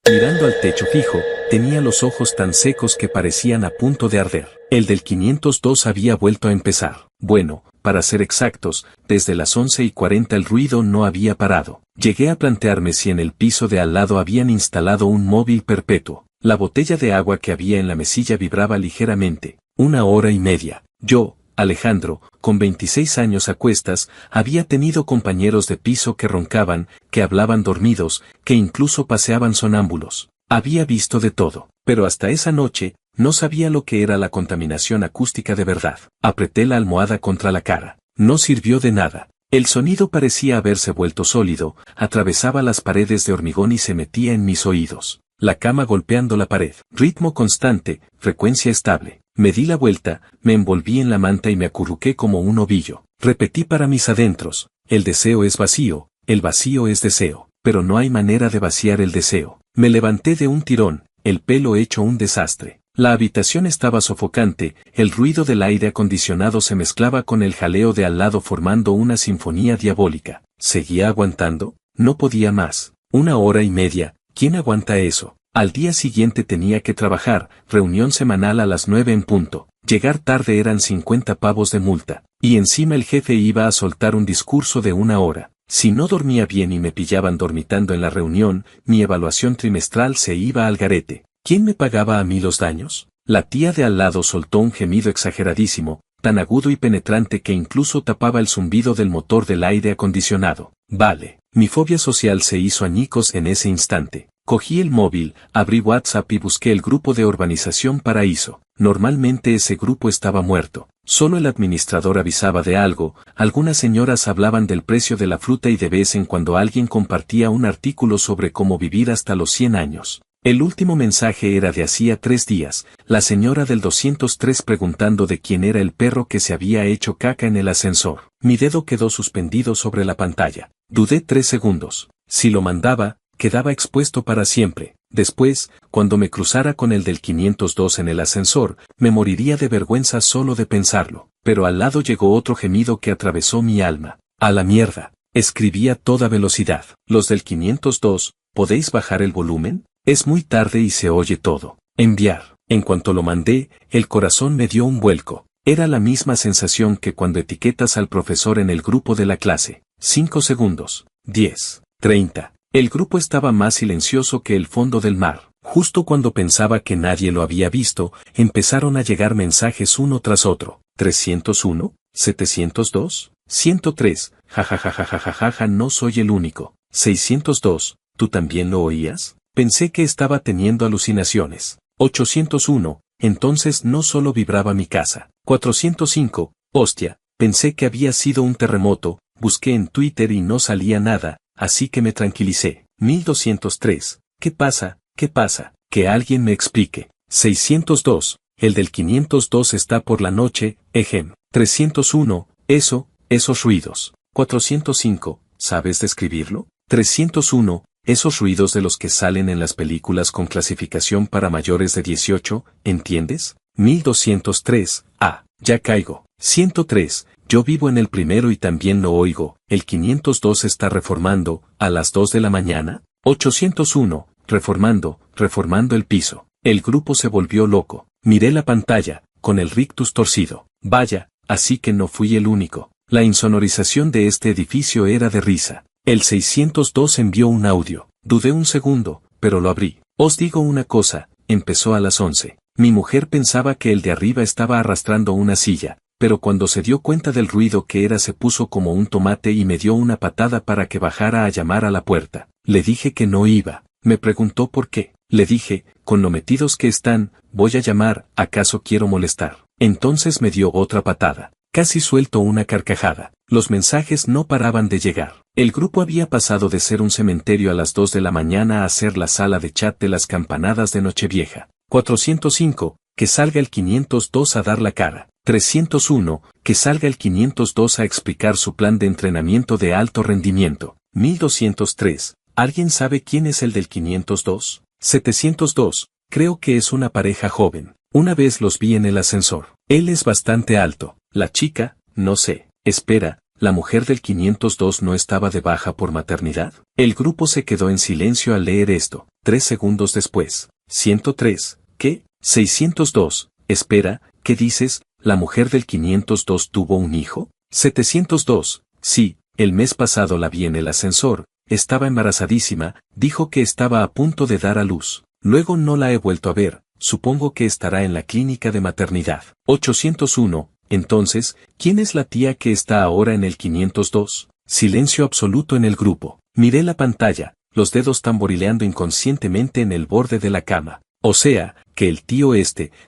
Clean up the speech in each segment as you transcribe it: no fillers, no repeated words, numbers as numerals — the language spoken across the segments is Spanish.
Mirando al techo fijo, tenía los ojos tan secos que parecían a punto de arder. El del 502 había vuelto a empezar. Bueno, para ser exactos, desde las 11:40 el ruido no había parado. Llegué a plantearme si en el piso de al lado habían instalado un móvil perpetuo. La botella de agua que había en la mesilla vibraba ligeramente. 1 hora y media. Yo, Alejandro, con 26 años a cuestas, había tenido compañeros de piso que roncaban, que hablaban dormidos, que incluso paseaban sonámbulos. Había visto de todo, pero hasta esa noche, no sabía lo que era la contaminación acústica de verdad. Apreté la almohada contra la cara. No sirvió de nada. El sonido parecía haberse vuelto sólido, atravesaba las paredes de hormigón y se metía en mis oídos. La cama golpeando la pared. Ritmo constante, frecuencia estable. Me di la vuelta, me envolví en la manta y me acurruqué como un ovillo. Repetí para mis adentros: el deseo es vacío, el vacío es deseo, pero no hay manera de vaciar el deseo. Me levanté de un tirón, el pelo hecho un desastre. La habitación estaba sofocante, el ruido del aire acondicionado se mezclaba con el jaleo de al lado formando una sinfonía diabólica. ¿Seguía aguantando? No podía más. 1 hora y media, ¿quién aguanta eso? Al día siguiente tenía que trabajar, reunión semanal a las 9 en punto. Llegar tarde eran 50 pavos de multa. Y encima el jefe iba a soltar un discurso de 1 hora. Si no dormía bien y me pillaban dormitando en la reunión, mi evaluación trimestral se iba al garete. ¿Quién me pagaba a mí los daños? La tía de al lado soltó un gemido exageradísimo, tan agudo y penetrante que incluso tapaba el zumbido del motor del aire acondicionado. Vale, mi fobia social se hizo añicos en ese instante. Cogí el móvil, abrí WhatsApp y busqué el grupo de Urbanización Paraíso. Normalmente ese grupo estaba muerto. Solo el administrador avisaba de algo, algunas señoras hablaban del precio de la fruta y de vez en cuando alguien compartía un artículo sobre cómo vivir hasta los 100 años. El último mensaje era de hacía 3 días, la señora del 203 preguntando de quién era el perro que se había hecho caca en el ascensor. Mi dedo quedó suspendido sobre la pantalla. Dudé 3 segundos. Si lo mandaba, quedaba expuesto para siempre. Después, cuando me cruzara con el del 502 en el ascensor, me moriría de vergüenza solo de pensarlo. Pero al lado llegó otro gemido que atravesó mi alma. A la mierda. Escribí a toda velocidad. Los del 502, ¿podéis bajar el volumen? Es muy tarde y se oye todo. Enviar. En cuanto lo mandé, el corazón me dio un vuelco. Era la misma sensación que cuando etiquetas al profesor en el grupo de la clase. 5 segundos. 10. 30. El grupo estaba más silencioso que el fondo del mar. Justo cuando pensaba que nadie lo había visto, empezaron a llegar mensajes uno tras otro. 301, 702, 103, jajajajajajaja, no soy el único. 602, ¿tú también lo oías? Pensé que estaba teniendo alucinaciones. 801, entonces no solo vibraba mi casa. 405, hostia, pensé que había sido un terremoto, busqué en Twitter y no salía nada, así que me tranquilicé. 1203, ¿qué pasa? ¿Qué pasa? Que alguien me explique. 602, el del 502 está por la noche, ejem. 301, esos ruidos. 405, ¿sabes describirlo? 301, esos ruidos de los que salen en las películas con clasificación para mayores de 18, ¿entiendes? 1203, ya caigo. 103, yo vivo en el primero y también lo oigo. El 502 está reformando, a las 2 de la mañana. 801, reformando el piso. El grupo se volvió loco. Miré la pantalla, con el rictus torcido. Vaya, así que no fui el único. La insonorización de este edificio era de risa. El 602 envió un audio. Dudé un segundo, pero lo abrí. Os digo una cosa, empezó a las 11. Mi mujer pensaba que el de arriba estaba arrastrando una silla, pero cuando se dio cuenta del ruido que era se puso como un tomate y me dio una patada para que bajara a llamar a la puerta. Le dije que no iba. Me preguntó por qué. Le dije, con lo metidos que están, voy a llamar, ¿acaso quiero molestar? Entonces me dio otra patada. Casi suelto una carcajada. Los mensajes no paraban de llegar. El grupo había pasado de ser un cementerio a las 2 de la mañana a ser la sala de chat de las campanadas de Nochevieja. 405, que salga el 502 a dar la cara. 301, que salga el 502 a explicar su plan de entrenamiento de alto rendimiento. 1203, ¿alguien sabe quién es el del 502? 702, creo que es una pareja joven. Una vez los vi en el ascensor. Él es bastante alto. La chica, no sé. Espera, ¿la mujer del 502 no estaba de baja por maternidad? El grupo se quedó en silencio al leer esto. 3 segundos después. 103. ¿Qué? 602. Espera, ¿qué dices? ¿La mujer del 502 tuvo un hijo? 702. Sí, el mes pasado la vi en el ascensor, estaba embarazadísima, dijo que estaba a punto de dar a luz. Luego no la he vuelto a ver, supongo que estará en la clínica de maternidad. 801. Entonces, ¿quién es la tía que está ahora en el 502? Silencio absoluto en el grupo. Miré la pantalla, los dedos tamborileando inconscientemente en el borde de la cama. O sea, que el tío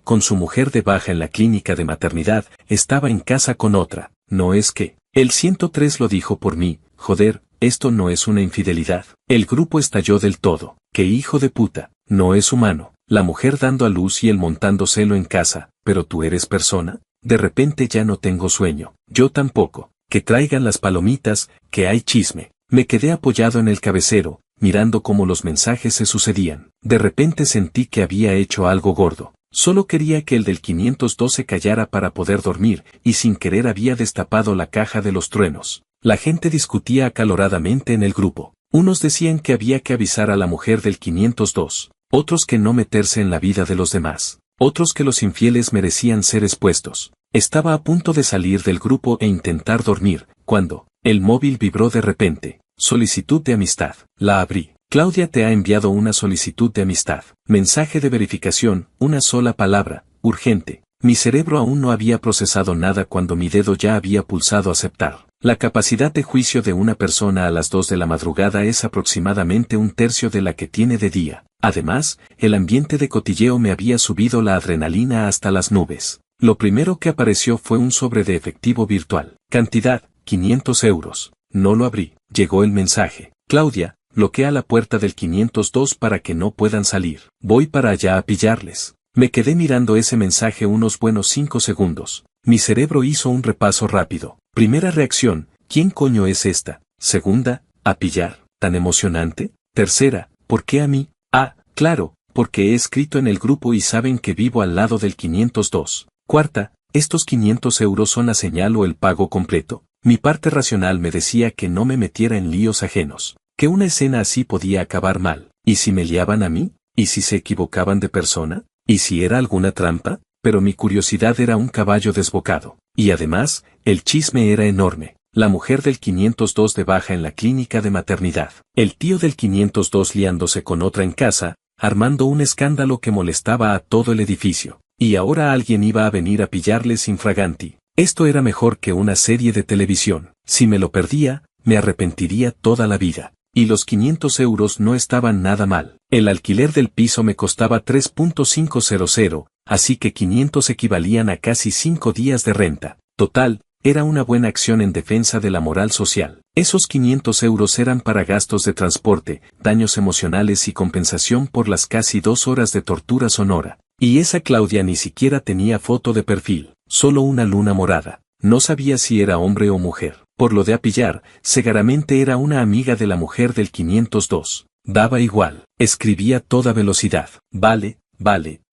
con su mujer de baja en la clínica de maternidad, estaba en casa con otra. No es que. El 103 lo dijo por mí, joder, esto no es una infidelidad. El grupo estalló del todo. ¡Qué hijo de puta! No es humano. La mujer dando a luz y él montándoselo en casa. ¿Pero tú eres persona? De repente ya no tengo sueño. Yo tampoco. Que traigan las palomitas, que hay chisme. Me quedé apoyado en el cabecero, mirando cómo los mensajes se sucedían. De repente sentí que había hecho algo gordo. Solo quería que el del 502 se callara para poder dormir, y sin querer había destapado la caja de los truenos. La gente discutía acaloradamente en el grupo. Unos decían que había que avisar a la mujer del 502, otros que no meterse en la vida de los demás, otros que los infieles merecían ser expuestos. Estaba a punto de salir del grupo e intentar dormir, cuando el móvil vibró de repente. Solicitud de amistad. La abrí. Claudia te ha enviado una solicitud de amistad. Mensaje de verificación, una sola palabra, urgente. Mi cerebro aún no había procesado nada cuando mi dedo ya había pulsado aceptar. La capacidad de juicio de una persona a las 2 de la madrugada es aproximadamente un tercio de la que tiene de día. Además, el ambiente de cotilleo me había subido la adrenalina hasta las nubes. Lo primero que apareció fue un sobre de efectivo virtual. Cantidad, 500 euros. No lo abrí. Llegó el mensaje. Claudia, bloquea la puerta del 502 para que no puedan salir. Voy para allá a pillarles. Me quedé mirando ese mensaje unos buenos 5 segundos. Mi cerebro hizo un repaso rápido. Primera reacción, ¿quién coño es esta? Segunda, a pillar. ¿Tan emocionante? Tercera, ¿por qué a mí? Ah, claro, porque he escrito en el grupo y saben que vivo al lado del 502. Cuarta, ¿estos 500 euros son la señal o el pago completo? Mi parte racional me decía que no me metiera en líos ajenos, que una escena así podía acabar mal. ¿Y si me liaban a mí? ¿Y si se equivocaban de persona? ¿Y si era alguna trampa? Pero mi curiosidad era un caballo desbocado. Y además, el chisme era enorme. La mujer del 502 de baja en la clínica de maternidad. El tío del 502 liándose con otra en casa, armando un escándalo que molestaba a todo el edificio. Y ahora alguien iba a venir a pillarles infraganti. Esto era mejor que una serie de televisión. Si me lo perdía, me arrepentiría toda la vida. Y los 500 euros no estaban nada mal. El alquiler del piso me costaba 3.500, así que 500 equivalían a casi 5 días de renta. Total, era una buena acción en defensa de la moral social. Esos 500 euros eran para gastos de transporte, daños emocionales y compensación por las casi 2 horas de tortura sonora. Y esa Claudia ni siquiera tenía foto de perfil, solo una luna morada. No sabía si era hombre o mujer. Por lo de apillar, seguramente era una amiga de la mujer del 502. Daba igual. Escribía a toda velocidad. Vale,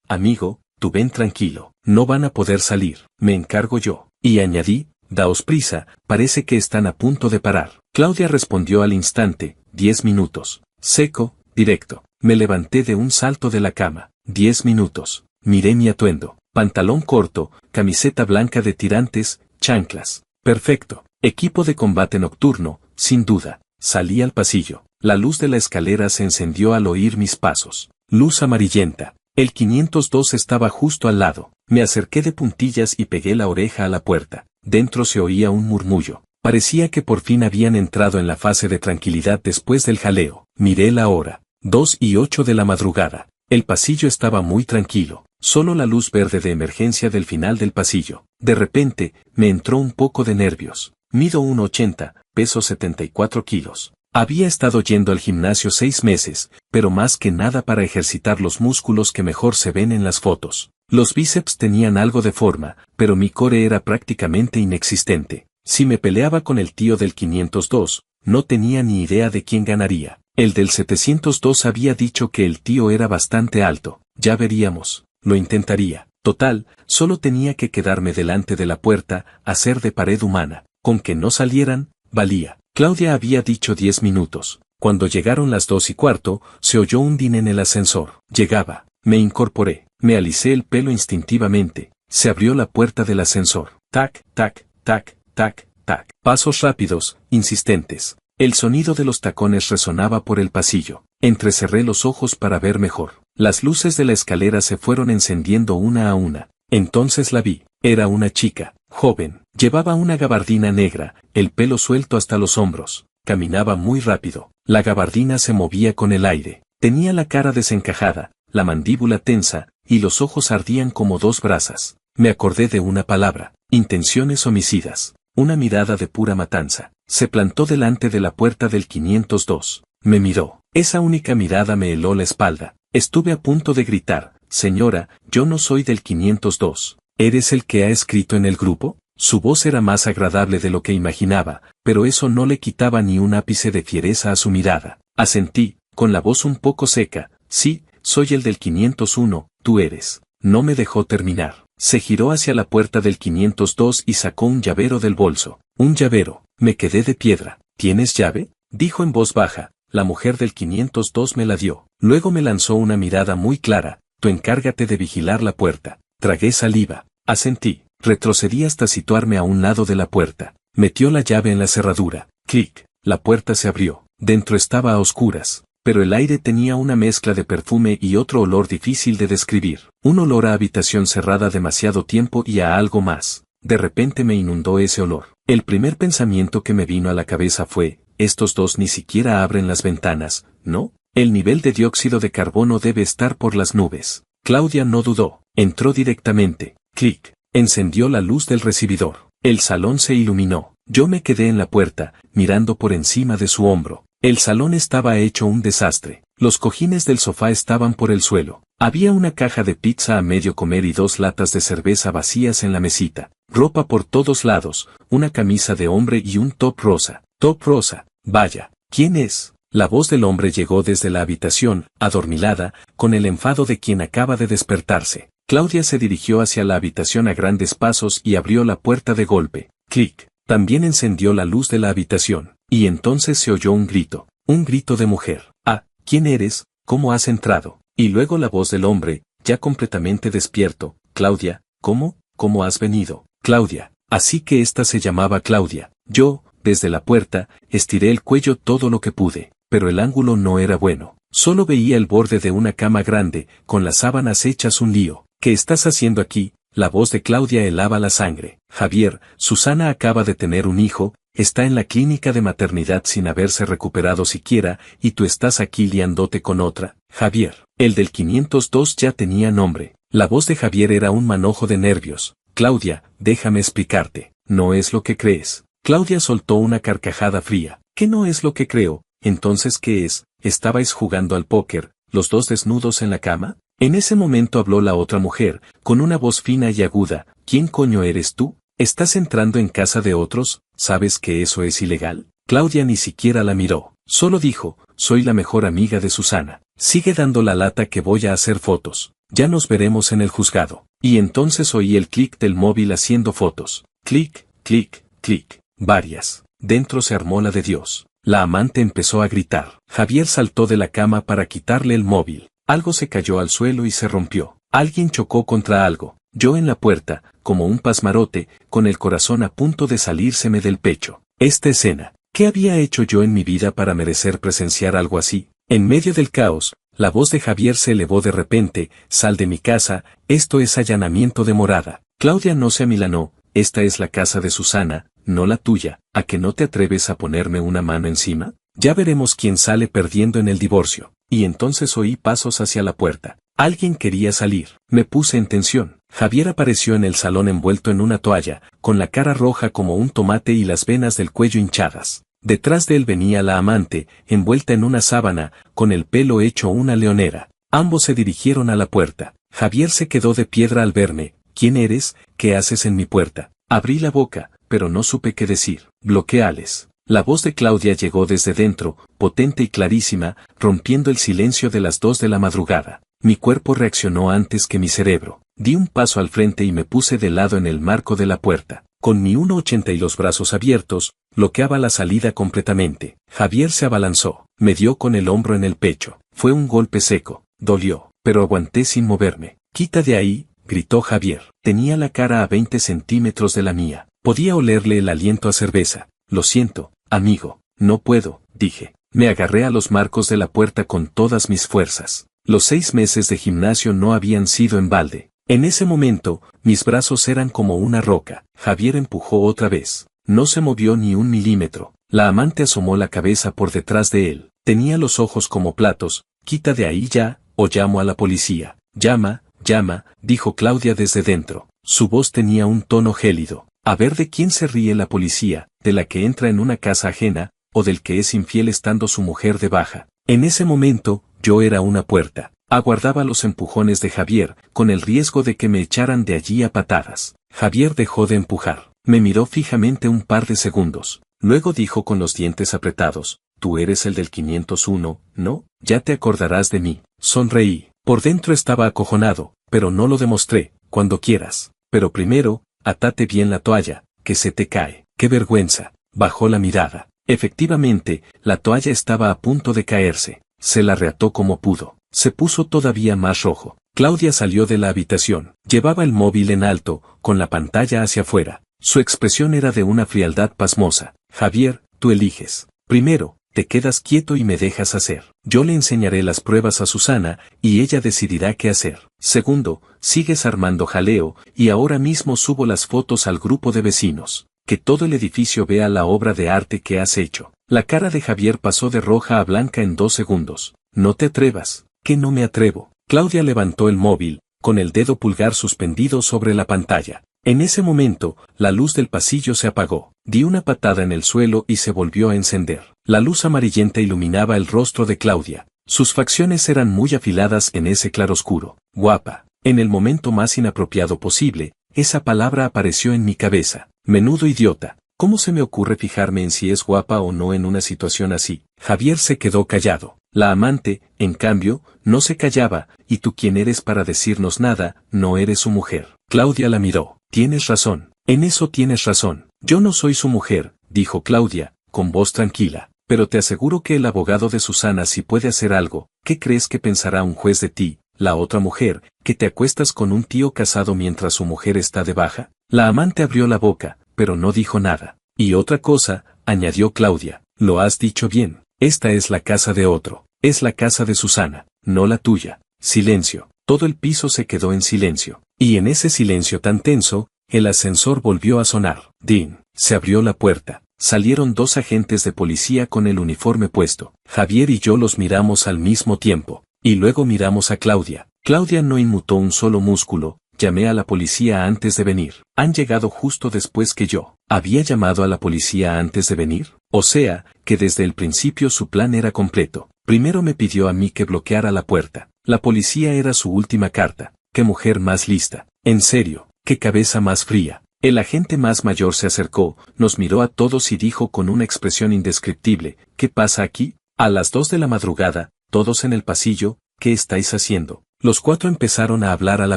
amigo, tú ven tranquilo. No van a poder salir. Me encargo yo. Y añadí, daos prisa, parece que están a punto de parar. Claudia respondió al instante, 10 minutos. Seco, directo. Me levanté de un salto de la cama. 10 minutos. Miré mi atuendo. Pantalón corto, camiseta blanca de tirantes, chanclas. Perfecto. Equipo de combate nocturno, sin duda. Salí al pasillo. La luz de la escalera se encendió al oír mis pasos. Luz amarillenta. El 502 estaba justo al lado. Me acerqué de puntillas y pegué la oreja a la puerta. Dentro se oía un murmullo. Parecía que por fin habían entrado en la fase de tranquilidad después del jaleo. Miré la hora. 2:08 de la madrugada. El pasillo estaba muy tranquilo. Solo la luz verde de emergencia del final del pasillo. De repente, me entró un poco de nervios. Mido 1,80, peso 74 kilos. Había estado yendo al gimnasio 6 meses, pero más que nada para ejercitar los músculos que mejor se ven en las fotos. Los bíceps tenían algo de forma, pero mi core era prácticamente inexistente. Si me peleaba con el tío del 502, no tenía ni idea de quién ganaría. El del 702 había dicho que el tío era bastante alto. Ya veríamos. Lo intentaría. Total, solo tenía que quedarme delante de la puerta, hacer de pared humana. Con que no salieran, valía. Claudia había dicho 10 minutos. Cuando llegaron las 2:15, se oyó un din en el ascensor. Llegaba. Me incorporé. Me alicé el pelo instintivamente. Se abrió la puerta del ascensor. Tac, tac, tac, tac, tac. Pasos rápidos, insistentes. El sonido de los tacones resonaba por el pasillo. Entrecerré los ojos para ver mejor. Las luces de la escalera se fueron encendiendo una a una. Entonces la vi. Era una chica, joven. Llevaba una gabardina negra, el pelo suelto hasta los hombros. Caminaba muy rápido. La gabardina se movía con el aire. Tenía la cara desencajada, la mandíbula tensa, y los ojos ardían como dos brasas. Me acordé de una palabra. Intenciones homicidas. Una mirada de pura matanza. Se plantó delante de la puerta del 502. Me miró. Esa única mirada me heló la espalda. Estuve a punto de gritar: señora, yo no soy del 502. ¿Eres el que ha escrito en el grupo? Su voz era más agradable de lo que imaginaba, pero eso no le quitaba ni un ápice de fiereza a su mirada. Asentí, con la voz un poco seca: sí, soy el del 501, tú eres. No me dejó terminar. Se giró hacia la puerta del 502 y sacó un llavero del bolso. Un llavero. Me quedé de piedra. ¿Tienes llave?, dijo en voz baja. La mujer del 502 me la dio. Luego me lanzó una mirada muy clara. Tú encárgate de vigilar la puerta. Tragué saliva. Asentí. Retrocedí hasta situarme a un lado de la puerta. Metió la llave en la cerradura. Clic. La puerta se abrió. Dentro estaba a oscuras, pero el aire tenía una mezcla de perfume y otro olor difícil de describir. Un olor a habitación cerrada demasiado tiempo y a algo más. De repente me inundó ese olor. El primer pensamiento que me vino a la cabeza fue: estos dos ni siquiera abren las ventanas, ¿no? El nivel de dióxido de carbono debe estar por las nubes. Claudia no dudó. Entró directamente. Clic. Encendió la luz del recibidor. El salón se iluminó. Yo me quedé en la puerta, mirando por encima de su hombro. El salón estaba hecho un desastre. Los cojines del sofá estaban por el suelo. Había una caja de pizza a medio comer y 2 latas de cerveza vacías en la mesita. Ropa por todos lados, una camisa de hombre y un top rosa. Top rosa. Vaya, ¿quién es? La voz del hombre llegó desde la habitación, adormilada, con el enfado de quien acaba de despertarse. Claudia se dirigió hacia la habitación a grandes pasos y abrió la puerta de golpe. Clic. También encendió la luz de la habitación. Y entonces se oyó un grito de mujer. Ah, ¿quién eres? ¿Cómo has entrado? Y luego la voz del hombre, ya completamente despierto. Claudia, ¿cómo has venido? Claudia. Así que esta se llamaba Claudia. Yo, desde la puerta, estiré el cuello todo lo que pude, pero el ángulo no era bueno. Solo veía el borde de una cama grande, con las sábanas hechas un lío. ¿Qué estás haciendo aquí? La voz de Claudia helaba la sangre. Javier, Susana acaba de tener un hijo, está en la clínica de maternidad sin haberse recuperado siquiera, y tú estás aquí liándote con otra. Javier, el del 502 ya tenía nombre. La voz de Javier era un manojo de nervios. Claudia, déjame explicarte. No es lo que crees. Claudia soltó una carcajada fría. ¿Qué no es lo que creo? Entonces, ¿qué es? ¿Estabais jugando al póker, los dos desnudos en la cama? En ese momento habló la otra mujer, con una voz fina y aguda. ¿Quién coño eres tú? ¿Estás entrando en casa de otros? ¿Sabes que eso es ilegal? Claudia ni siquiera la miró. Solo dijo: soy la mejor amiga de Susana. Sigue dando la lata que voy a hacer fotos. Ya nos veremos en el juzgado. Y entonces oí el clic del móvil haciendo fotos. Clic, clic, clic. Varias. Dentro se armó la de Dios. La amante empezó a gritar. Javier saltó de la cama para quitarle el móvil. Algo se cayó al suelo y se rompió. Alguien chocó contra algo. Yo en la puerta, como un pasmarote, con el corazón a punto de salírseme del pecho. Esta escena. ¿Qué había hecho yo en mi vida para merecer presenciar algo así? En medio del caos, la voz de Javier se elevó de repente: sal de mi casa, esto es allanamiento de morada. Claudia no se amilanó: esta es la casa de Susana, no la tuya. ¿A que no te atreves a ponerme una mano encima? Ya veremos quién sale perdiendo en el divorcio. Y entonces oí pasos hacia la puerta. Alguien quería salir. Me puse en tensión. Javier apareció en el salón envuelto en una toalla, con la cara roja como un tomate y las venas del cuello hinchadas. Detrás de él venía la amante, envuelta en una sábana, con el pelo hecho una leonera. Ambos se dirigieron a la puerta. Javier se quedó de piedra al verme. ¿Quién eres? ¿Qué haces en mi puerta? Abrí la boca, pero no supe qué decir. Bloqueales. La voz de Claudia llegó desde dentro, potente y clarísima, rompiendo el silencio de las 2 de la madrugada. Mi cuerpo reaccionó antes que mi cerebro. Di un paso al frente y me puse de lado en el marco de la puerta. Con mi 1,80 y los brazos abiertos, bloqueaba la salida completamente. Javier se abalanzó, me dio con el hombro en el pecho. Fue un golpe seco, dolió, pero aguanté sin moverme. «Quita de ahí», gritó Javier. Tenía la cara a 20 centímetros de la mía. Podía olerle el aliento a cerveza. «Lo siento, amigo, no puedo», dije. Me agarré a los marcos de la puerta con todas mis fuerzas. Los 6 meses de gimnasio no habían sido en balde. En ese momento, mis brazos eran como una roca. Javier empujó otra vez. No se movió ni un milímetro. La amante asomó la cabeza por detrás de él. Tenía los ojos como platos. «Quita de ahí ya, o llamo a la policía». «Llama, llama», dijo Claudia desde dentro. Su voz tenía un tono gélido. A ver de quién se ríe la policía, de la que entra en una casa ajena, o del que es infiel estando su mujer de baja. En ese momento, yo era una puerta. Aguardaba los empujones de Javier, con el riesgo de que me echaran de allí a patadas. Javier dejó de empujar. Me miró fijamente un par de segundos. Luego dijo con los dientes apretados: «Tú eres el del 501, ¿no? Ya te acordarás de mí». Sonreí. Por dentro estaba acojonado, pero no lo demostré. «Cuando quieras. Pero primero, atate bien la toalla, que se te cae». «¡Qué vergüenza!». Bajó la mirada. Efectivamente, la toalla estaba a punto de caerse. Se la reató como pudo. Se puso todavía más rojo. Claudia salió de la habitación. Llevaba el móvil en alto, con la pantalla hacia afuera. Su expresión era de una frialdad pasmosa. «Javier, tú eliges. Primero, te quedas quieto y me dejas hacer. Yo le enseñaré las pruebas a Susana, y ella decidirá qué hacer. Segundo, sigues armando jaleo, y ahora mismo subo las fotos al grupo de vecinos. Que todo el edificio vea la obra de arte que has hecho». La cara de Javier pasó de roja a blanca en 2 segundos. «No te atrevas». «¿Qué no me atrevo?». Claudia levantó el móvil, con el dedo pulgar suspendido sobre la pantalla. En ese momento, la luz del pasillo se apagó. Di una patada en el suelo y se volvió a encender. La luz amarillenta iluminaba el rostro de Claudia. Sus facciones eran muy afiladas en ese claroscuro. «Guapa». En el momento más inapropiado posible, esa palabra apareció en mi cabeza. «Menudo idiota. ¿Cómo se me ocurre fijarme en si es guapa o no en una situación así?». Javier se quedó callado. La amante, en cambio, no se callaba. «¿Y tú quién eres para decirnos nada? No eres su mujer». Claudia la miró. «Tienes razón. En eso tienes razón. Yo no soy su mujer», dijo Claudia, con voz tranquila. «Pero te aseguro que el abogado de Susana sí puede hacer algo. ¿Qué crees que pensará un juez de ti, la otra mujer, que te acuestas con un tío casado mientras su mujer está de baja?». La amante abrió la boca, pero no dijo nada. «Y otra cosa», añadió Claudia. «Lo has dicho bien. Esta es la casa de otro. Es la casa de Susana, no la tuya». Silencio. Todo el piso se quedó en silencio. Y en ese silencio tan tenso, el ascensor volvió a sonar. «Din». Se abrió la puerta. Salieron 2 agentes de policía con el uniforme puesto. Javier y yo los miramos al mismo tiempo. Y luego miramos a Claudia. Claudia no inmutó un solo músculo. «Llamé a la policía antes de venir». «Han llegado justo después que yo». ¿Había llamado a la policía antes de venir? O sea, que desde el principio su plan era completo. Primero me pidió a mí que bloqueara la puerta. La policía era su última carta. «Qué mujer más lista. En serio, qué cabeza más fría». El agente más mayor se acercó, nos miró a todos y dijo con una expresión indescriptible: «¿Qué pasa aquí?». A las 2 de la madrugada, todos en el pasillo: «¿Qué estáis haciendo?». Los 4 empezaron a hablar a la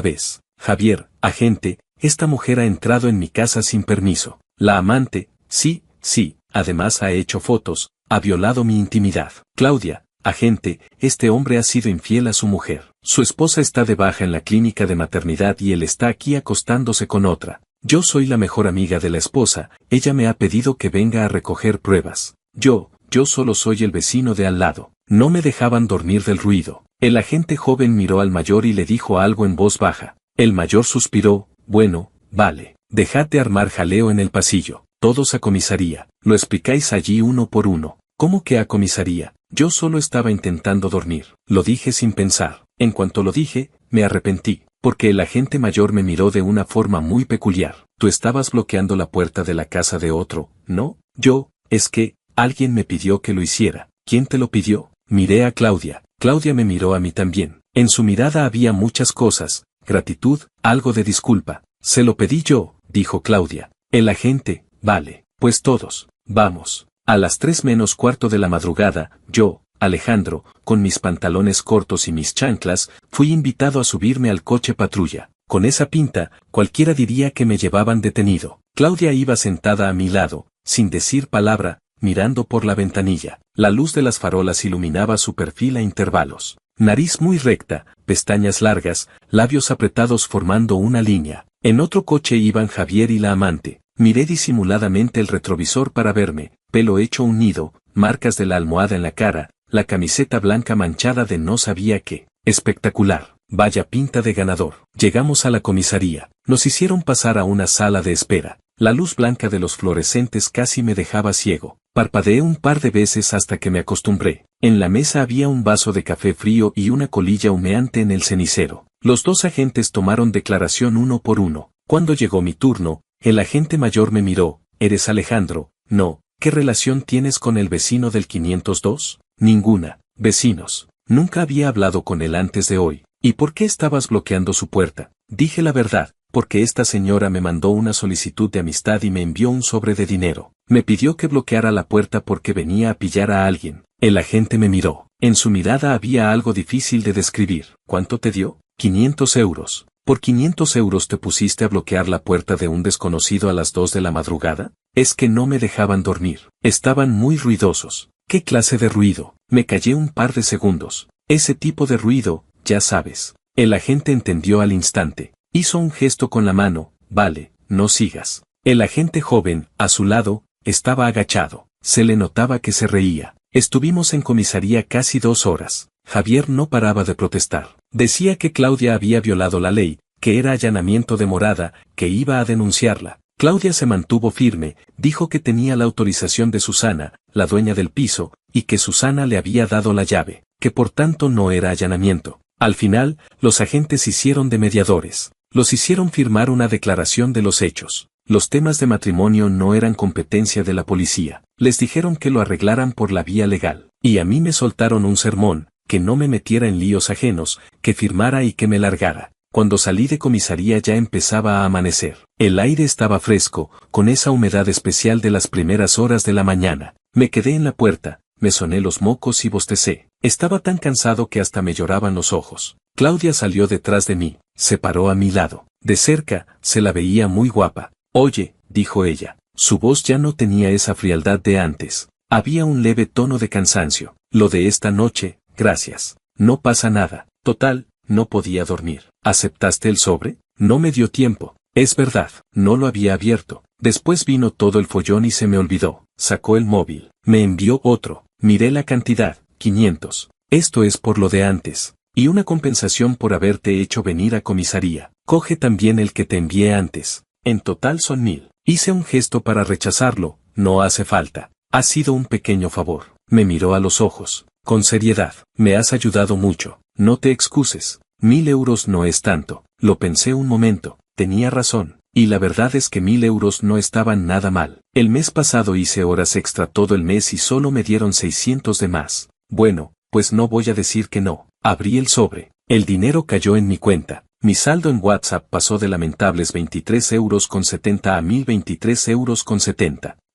vez. «Javier, agente, esta mujer ha entrado en mi casa sin permiso». La amante: «Sí, sí, además ha hecho fotos, ha violado mi intimidad». Claudia: «Agente, este hombre ha sido infiel a su mujer. Su esposa está de baja en la clínica de maternidad y él está aquí acostándose con otra. Yo soy la mejor amiga de la esposa, ella me ha pedido que venga a recoger pruebas. Yo solo soy el vecino de al lado». No me dejaban dormir del ruido. El agente joven miró al mayor y le dijo algo en voz baja. El mayor suspiró: «Bueno, vale. Dejad de armar jaleo en el pasillo. Todos a comisaría. Lo explicáis allí uno por uno». «¿Cómo que a comisaría? Yo solo estaba intentando dormir». Lo dije sin pensar. En cuanto lo dije, me arrepentí, porque el agente mayor me miró de una forma muy peculiar. «Tú estabas bloqueando la puerta de la casa de otro, ¿no?». «Yo, es que, alguien me pidió que lo hiciera». «¿Quién te lo pidió?». Miré a Claudia. Claudia me miró a mí también. En su mirada había muchas cosas: gratitud, algo de disculpa. «Se lo pedí yo», dijo Claudia. El agente: «Vale, pues todos, vamos». A las 3 menos cuarto de la madrugada, yo, Alejandro, con mis pantalones cortos y mis chanclas, fui invitado a subirme al coche patrulla. Con esa pinta, cualquiera diría que me llevaban detenido. Claudia iba sentada a mi lado, sin decir palabra, mirando por la ventanilla. La luz de las farolas iluminaba su perfil a intervalos. Nariz muy recta, pestañas largas, labios apretados formando una línea. En otro coche iban Javier y la amante. Miré disimuladamente el retrovisor para verme, pelo hecho un nido, marcas de la almohada en la cara, la camiseta blanca manchada de no sabía qué. Espectacular. Vaya pinta de ganador. Llegamos a la comisaría. Nos hicieron pasar a una sala de espera. La luz blanca de los fluorescentes casi me dejaba ciego. Parpadeé un par de veces hasta que me acostumbré. En la mesa había un vaso de café frío y una colilla humeante en el cenicero. Los dos agentes tomaron declaración uno por uno. Cuando llegó mi turno, el agente mayor me miró. ¿Eres Alejandro? No. ¿Qué relación tienes con el vecino del 502? Ninguna. Vecinos. Nunca había hablado con él antes de hoy. ¿Y por qué estabas bloqueando su puerta? Dije la verdad, porque esta señora me mandó una solicitud de amistad y me envió un sobre de dinero. Me pidió que bloqueara la puerta porque venía a pillar a alguien. El agente me miró. En su mirada había algo difícil de describir. ¿Cuánto te dio? 500 euros. ¿Por 500 euros te pusiste a bloquear la puerta de un desconocido a las 2 de la madrugada? Es que no me dejaban dormir. Estaban muy ruidosos. ¿Qué clase de ruido? Me callé un par de segundos. Ese tipo de ruido, ya sabes. El agente entendió al instante. Hizo un gesto con la mano. Vale, no sigas. El agente joven, a su lado, estaba agachado. Se le notaba que se reía. Estuvimos en comisaría casi 2 horas. Javier no paraba de protestar. Decía que Claudia había violado la ley, que era allanamiento de morada, que iba a denunciarla. Claudia se mantuvo firme, dijo que tenía la autorización de Susana, la dueña del piso, y que Susana le había dado la llave, que por tanto no era allanamiento. Al final, los agentes hicieron de mediadores. Los hicieron firmar una declaración de los hechos. Los temas de matrimonio no eran competencia de la policía. Les dijeron que lo arreglaran por la vía legal. Y a mí me soltaron un sermón, que no me metiera en líos ajenos, que firmara y que me largara. Cuando salí de comisaría ya empezaba a amanecer. El aire estaba fresco, con esa humedad especial de las primeras horas de la mañana. Me quedé en la puerta, me soné los mocos y bostecé. Estaba tan cansado que hasta me lloraban los ojos. Claudia salió detrás de mí, se paró a mi lado. De cerca, se la veía muy guapa. Oye, dijo ella. Su voz ya no tenía esa frialdad de antes. Había un leve tono de cansancio. Lo de esta noche, gracias. No pasa nada. Total, no podía dormir. ¿Aceptaste el sobre? No me dio tiempo. Es verdad, no lo había abierto. Después vino todo el follón y se me olvidó. Sacó el móvil. Me envió otro. Miré la cantidad. 500. Esto es por lo de antes. Y una compensación por haberte hecho venir a comisaría. Coge también el que te envié antes. En total son 1000. Hice un gesto para rechazarlo. No hace falta. Ha sido un pequeño favor. Me miró a los ojos. Con seriedad. Me has ayudado mucho. No te excuses. 1000 euros no es tanto. Lo pensé un momento. Tenía razón. Y la verdad es que 1000 euros no estaban nada mal. El mes pasado hice horas extra todo el mes y solo me dieron 600 de más. Bueno, pues no voy a decir que no. Abrí el sobre. El dinero cayó en mi cuenta. Mi saldo en WhatsApp pasó de lamentables 23,70 euros a 1023,70 euros.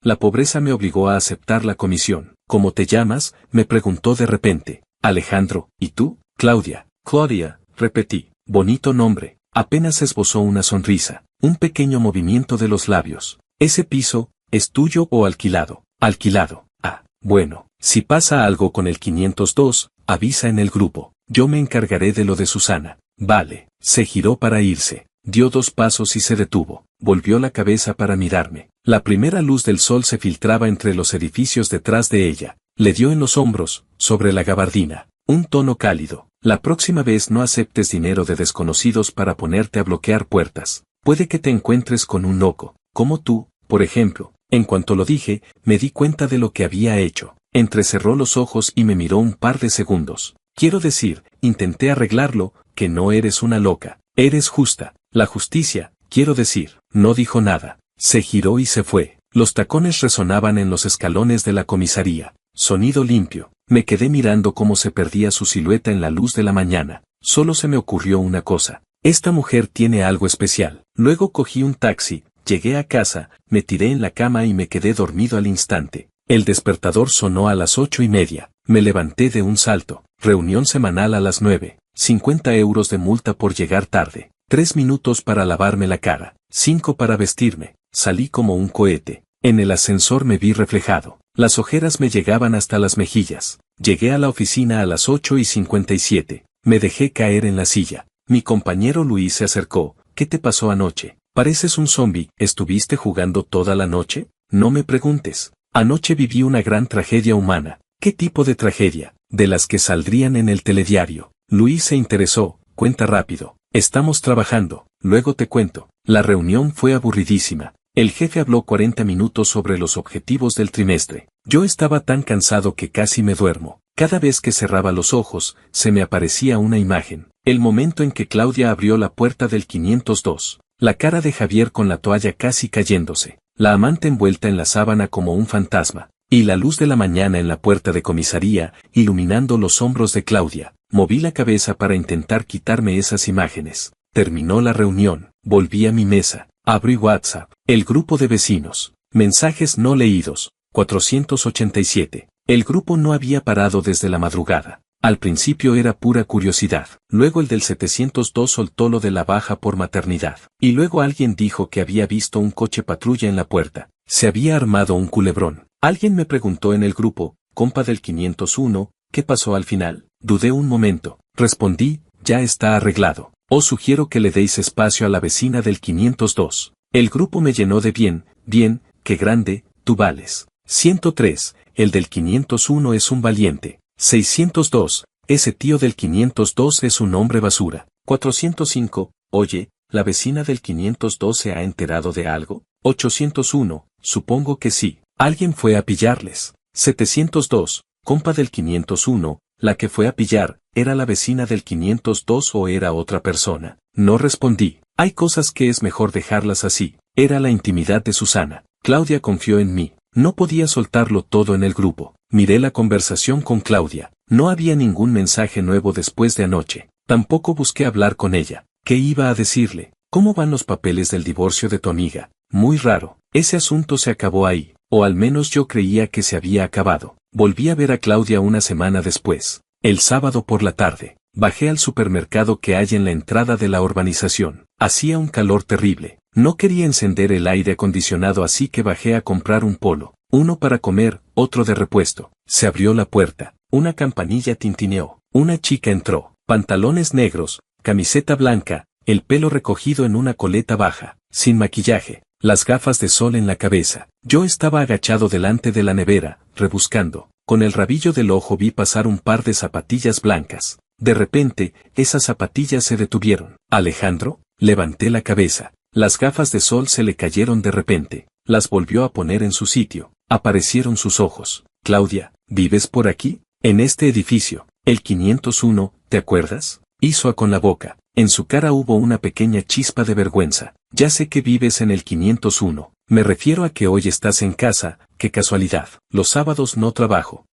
La pobreza me obligó a aceptar la comisión. ¿Cómo te llamas?, me preguntó de repente. Alejandro. ¿Y tú? Claudia. Claudia, repetí. Bonito nombre. Apenas esbozó una sonrisa. Un pequeño movimiento de los labios. ¿Ese piso es tuyo o alquilado? Alquilado. Ah, bueno. Si pasa algo con el 502, avisa en el grupo. Yo me encargaré de lo de Susana. Vale. Se giró para irse. Dio 2 pasos y se detuvo. Volvió la cabeza para mirarme. La primera luz del sol se filtraba entre los edificios detrás de ella. Le dio en los hombros, sobre la gabardina. Un tono cálido. La próxima vez no aceptes dinero de desconocidos para ponerte a bloquear puertas. Puede que te encuentres con un loco, como tú, por ejemplo. En cuanto lo dije, me di cuenta de lo que había hecho. Entrecerró los ojos y me miró un par de segundos. Quiero decir, intenté arreglarlo, que no eres una loca. Eres justa. La justicia, quiero decir. No dijo nada. Se giró y se fue. Los tacones resonaban en los escalones de la comisaría. Sonido limpio. Me quedé mirando cómo se perdía su silueta en la luz de la mañana. Solo se me ocurrió una cosa. Esta mujer tiene algo especial. Luego cogí un taxi, llegué a casa, me tiré en la cama y me quedé dormido al instante. El despertador sonó a las 8:30. Me levanté de un salto. Reunión semanal a las 9. 50 euros de multa por llegar tarde. 3 minutos para lavarme la cara. 5 para vestirme. salí como un cohete. En el ascensor me vi reflejado. Las ojeras me llegaban hasta las mejillas. Llegué a la oficina a las 8:57. Me dejé caer en la silla. Mi compañero Luis se acercó. ¿Qué te pasó anoche? Pareces un zombi. ¿Estuviste jugando toda la noche? No me preguntes. Anoche viví una gran tragedia humana. ¿Qué tipo de tragedia? De las que saldrían en el telediario. Luis se interesó. Cuenta rápido. Estamos trabajando. Luego te cuento. La reunión fue aburridísima. El jefe habló 40 minutos sobre los objetivos del trimestre. Yo estaba tan cansado que casi me duermo. Cada vez que cerraba los ojos, se me aparecía una imagen. El momento en que Claudia abrió la puerta del 502. La cara de Javier con la toalla casi cayéndose. La amante envuelta en la sábana como un fantasma. Y la luz de la mañana en la puerta de comisaría, iluminando los hombros de Claudia. Moví la cabeza para intentar quitarme esas imágenes. Terminó la reunión. Volví a mi mesa. Abrí WhatsApp. El grupo de vecinos. Mensajes no leídos. 487. El grupo no había parado desde la madrugada. Al principio era pura curiosidad. Luego el del 702 soltó lo de la baja por maternidad. Y luego alguien dijo que había visto un coche patrulla en la puerta. Se había armado un culebrón. Alguien me preguntó en el grupo, compa del 501, ¿qué pasó al final? Dudé un momento. Respondí, ya está arreglado. Os sugiero que le deis espacio a la vecina del 502. El grupo me llenó de bien, qué grande, tú vales. 103, el del 501 es un valiente. 602, ese tío del 502 es un hombre basura. 405, oye, ¿la vecina del 502 se ha enterado de algo? 801, supongo que sí. Alguien fue a pillarles. 702, compa del 501, la que fue a pillar, ¿era la vecina del 502 o era otra persona? No respondí. Hay cosas que es mejor dejarlas así. Era la intimidad de Susana. Claudia confió en mí. No podía soltarlo todo en el grupo. Miré la conversación con Claudia. No había ningún mensaje nuevo después de anoche. Tampoco busqué hablar con ella. ¿Qué iba a decirle? ¿Cómo van los papeles del divorcio de tu amiga? Muy raro. Ese asunto se acabó ahí. O al menos yo creía que se había acabado. Volví a ver a Claudia una semana después. El sábado por la tarde. Bajé al supermercado que hay en la entrada de la urbanización. Hacía un calor terrible. No quería encender el aire acondicionado, así que bajé a comprar un polo. Uno para comer, otro de repuesto. Se abrió la puerta. Una campanilla tintineó. Una chica entró. Pantalones negros, camiseta blanca, el pelo recogido en una coleta baja, sin maquillaje, las gafas de sol en la cabeza. Yo estaba agachado delante de la nevera, rebuscando. Con el rabillo del ojo vi pasar un par de zapatillas blancas. De repente, esas zapatillas se detuvieron. ¿Alejandro? Levanté la cabeza. Las gafas de sol se le cayeron de repente. Las volvió a poner en su sitio. Aparecieron sus ojos. Claudia, ¿vives por aquí? En este edificio. El 501, ¿te acuerdas? Hizo con la boca. En su cara hubo una pequeña chispa de vergüenza. Ya sé que vives en el 501. Me refiero a que hoy estás en casa, qué casualidad. Los sábados no trabajo.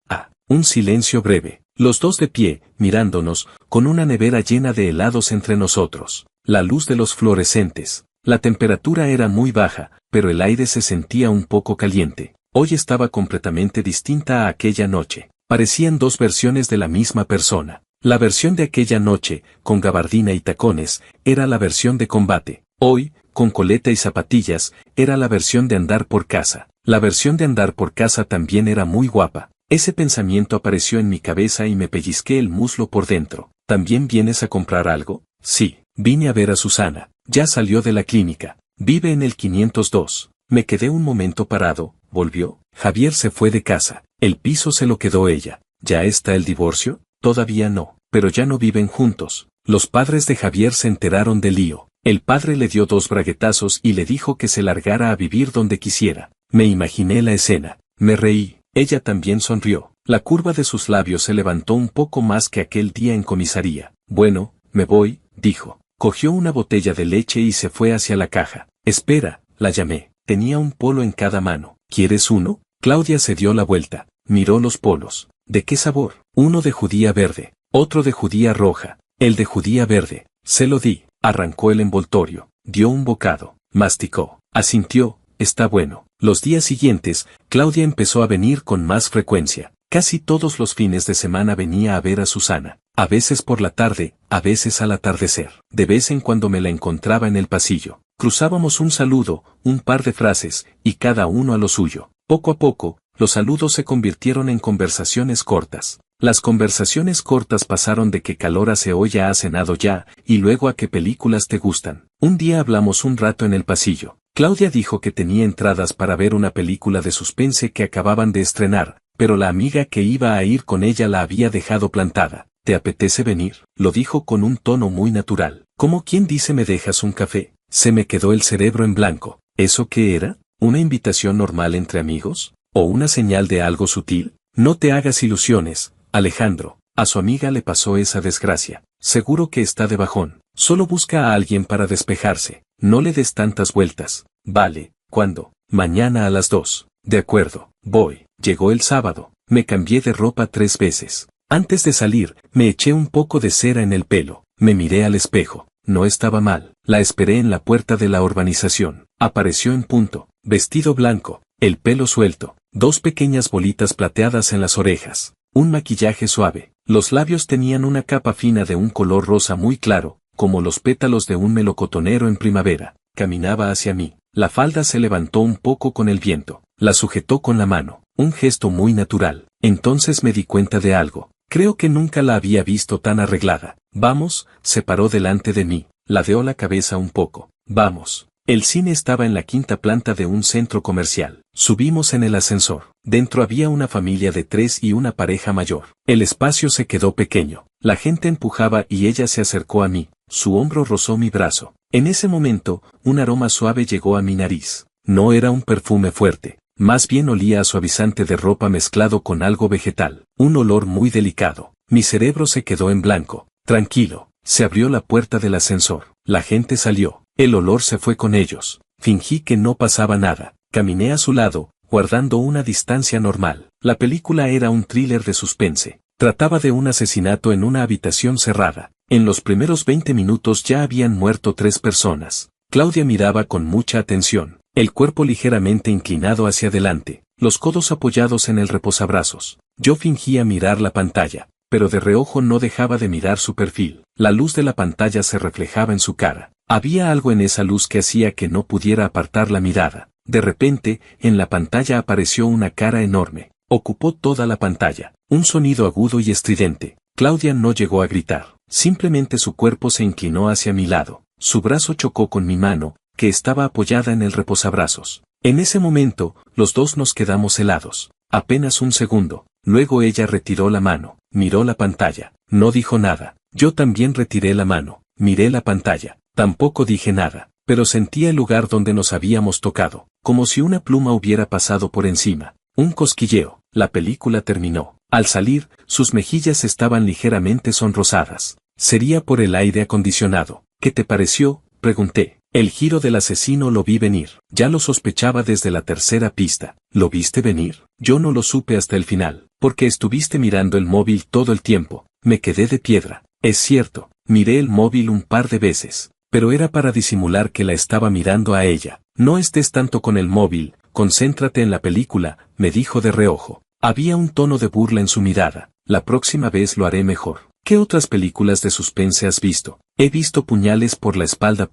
Un silencio breve. Los dos de pie, mirándonos, con una nevera llena de helados entre nosotros. La luz de los fluorescentes. La temperatura era muy baja, pero el aire se sentía un poco caliente. Hoy estaba completamente distinta a aquella noche. Parecían dos versiones de la misma persona. La versión de aquella noche, con gabardina y tacones, era la versión de combate. Hoy, con coleta y zapatillas, era la versión de andar por casa. La versión de andar por casa también era muy guapa. Ese pensamiento apareció en mi cabeza y me pellizqué el muslo por dentro. ¿También vienes a comprar algo? Sí, vine a ver a Susana. Ya salió de la clínica. Vive en el 502. Me quedé un momento parado. ¿Volvió? Javier se fue de casa. El piso se lo quedó ella. ¿Ya está el divorcio? Todavía no, pero ya no viven juntos. Los padres de Javier se enteraron del lío. El padre le dio 2 braguetazos y le dijo que se largara a vivir donde quisiera. Me imaginé la escena. Me reí. Ella también sonrió. La curva de sus labios se levantó un poco más que aquel día en comisaría. Bueno, me voy, dijo. Cogió una botella de leche y se fue hacia la caja. Espera, la llamé. Tenía un polo en cada mano. ¿Quieres uno? Claudia se dio la vuelta. Miró los polos. ¿De qué sabor? Uno de judía verde, otro de judía roja, el de judía verde. Se lo di. Arrancó el envoltorio. Dio un bocado. Masticó. Asintió. Está bueno. Los días siguientes, Claudia empezó a venir con más frecuencia. Casi todos los fines de semana venía a ver a Susana. A veces por la tarde, a veces al atardecer. De vez en cuando me la encontraba en el pasillo. Cruzábamos un saludo, un par de frases, y cada uno a lo suyo. Poco a poco, los saludos se convirtieron en conversaciones cortas. Las conversaciones cortas pasaron de qué calor hace hoy a cenado ya, y luego a qué películas te gustan. Un día hablamos un rato en el pasillo. Claudia dijo que tenía entradas para ver una película de suspense que acababan de estrenar, pero la amiga que iba a ir con ella la había dejado plantada. ¿Te apetece venir? Lo dijo con un tono muy natural. ¿Cómo quien dice me dejas un café? Se me quedó el cerebro en blanco. ¿Eso qué era? ¿Una invitación normal entre amigos? ¿O una señal de algo sutil? No te hagas ilusiones, Alejandro. A su amiga le pasó esa desgracia. Seguro que está de bajón. Solo busca a alguien para despejarse. No le des tantas vueltas. Vale, ¿cuándo? Mañana a las 2. De acuerdo, voy. Llegó el sábado. Me cambié de ropa 3 veces. Antes de salir, me eché un poco de cera en el pelo. Me miré al espejo. No estaba mal. La esperé en la puerta de la urbanización. Apareció en punto. Vestido blanco, el pelo suelto, 2 pequeñas bolitas plateadas en las orejas, un maquillaje suave. Los labios tenían una capa fina de un color rosa muy claro, como los pétalos de un melocotonero en primavera. Caminaba hacia mí. La falda se levantó un poco con el viento. La sujetó con la mano, un gesto muy natural. Entonces me di cuenta de algo. Creo que nunca la había visto tan arreglada. Vamos, se paró delante de mí, ladeó la cabeza un poco. Vamos. El cine estaba en la 5ª planta de un centro comercial. Subimos en el ascensor. Dentro había una familia de 3 y una pareja mayor. El espacio se quedó pequeño. La gente empujaba y ella se acercó a mí. Su hombro rozó mi brazo. En ese momento, un aroma suave llegó a mi nariz. No era un perfume fuerte. Más bien olía a suavizante de ropa mezclado con algo vegetal. Un olor muy delicado. Mi cerebro se quedó en blanco. Tranquilo. Se abrió la puerta del ascensor. La gente salió. El olor se fue con ellos. Fingí que no pasaba nada. Caminé a su lado, guardando una distancia normal. La película era un thriller de suspense. Trataba de un asesinato en una habitación cerrada. En los primeros 20 minutos ya habían muerto 3 personas. Claudia miraba con mucha atención, el cuerpo ligeramente inclinado hacia adelante, los codos apoyados en el reposabrazos. Yo fingía mirar la pantalla, pero de reojo no dejaba de mirar su perfil. La luz de la pantalla se reflejaba en su cara. Había algo en esa luz que hacía que no pudiera apartar la mirada. De repente, en la pantalla apareció una cara enorme. Ocupó toda la pantalla. Un sonido agudo y estridente. Claudia no llegó a gritar. Simplemente su cuerpo se inclinó hacia mi lado. Su brazo chocó con mi mano, que estaba apoyada en el reposabrazos. En ese momento, los dos nos quedamos helados. Apenas un segundo. Luego ella retiró la mano, miró la pantalla. No dijo nada. Yo también retiré la mano, miré la pantalla. Tampoco dije nada, pero sentía el lugar donde nos habíamos tocado, como si una pluma hubiera pasado por encima. Un cosquilleo. La película terminó. Al salir, sus mejillas estaban ligeramente sonrosadas. Sería por el aire acondicionado. ¿Qué te pareció?, pregunté. El giro del asesino lo vi venir. Ya lo sospechaba desde la 3ª pista. ¿Lo viste venir? Yo no lo supe hasta el final, porque estuviste mirando el móvil todo el tiempo. Me quedé de piedra. Es cierto, miré el móvil un par de veces, pero era para disimular que la estaba mirando a ella. No estés tanto con el móvil, concéntrate en la película, me dijo de reojo. Había un tono de burla en su mirada. La próxima vez lo haré mejor. ¿Qué otras películas de suspense has visto? He visto Puñales por la espalda.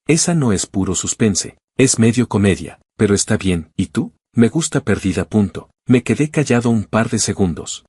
Esa no es puro suspense, es medio comedia, pero está bien. ¿Y tú? Me gusta Perdida. Me quedé callado un par de segundos.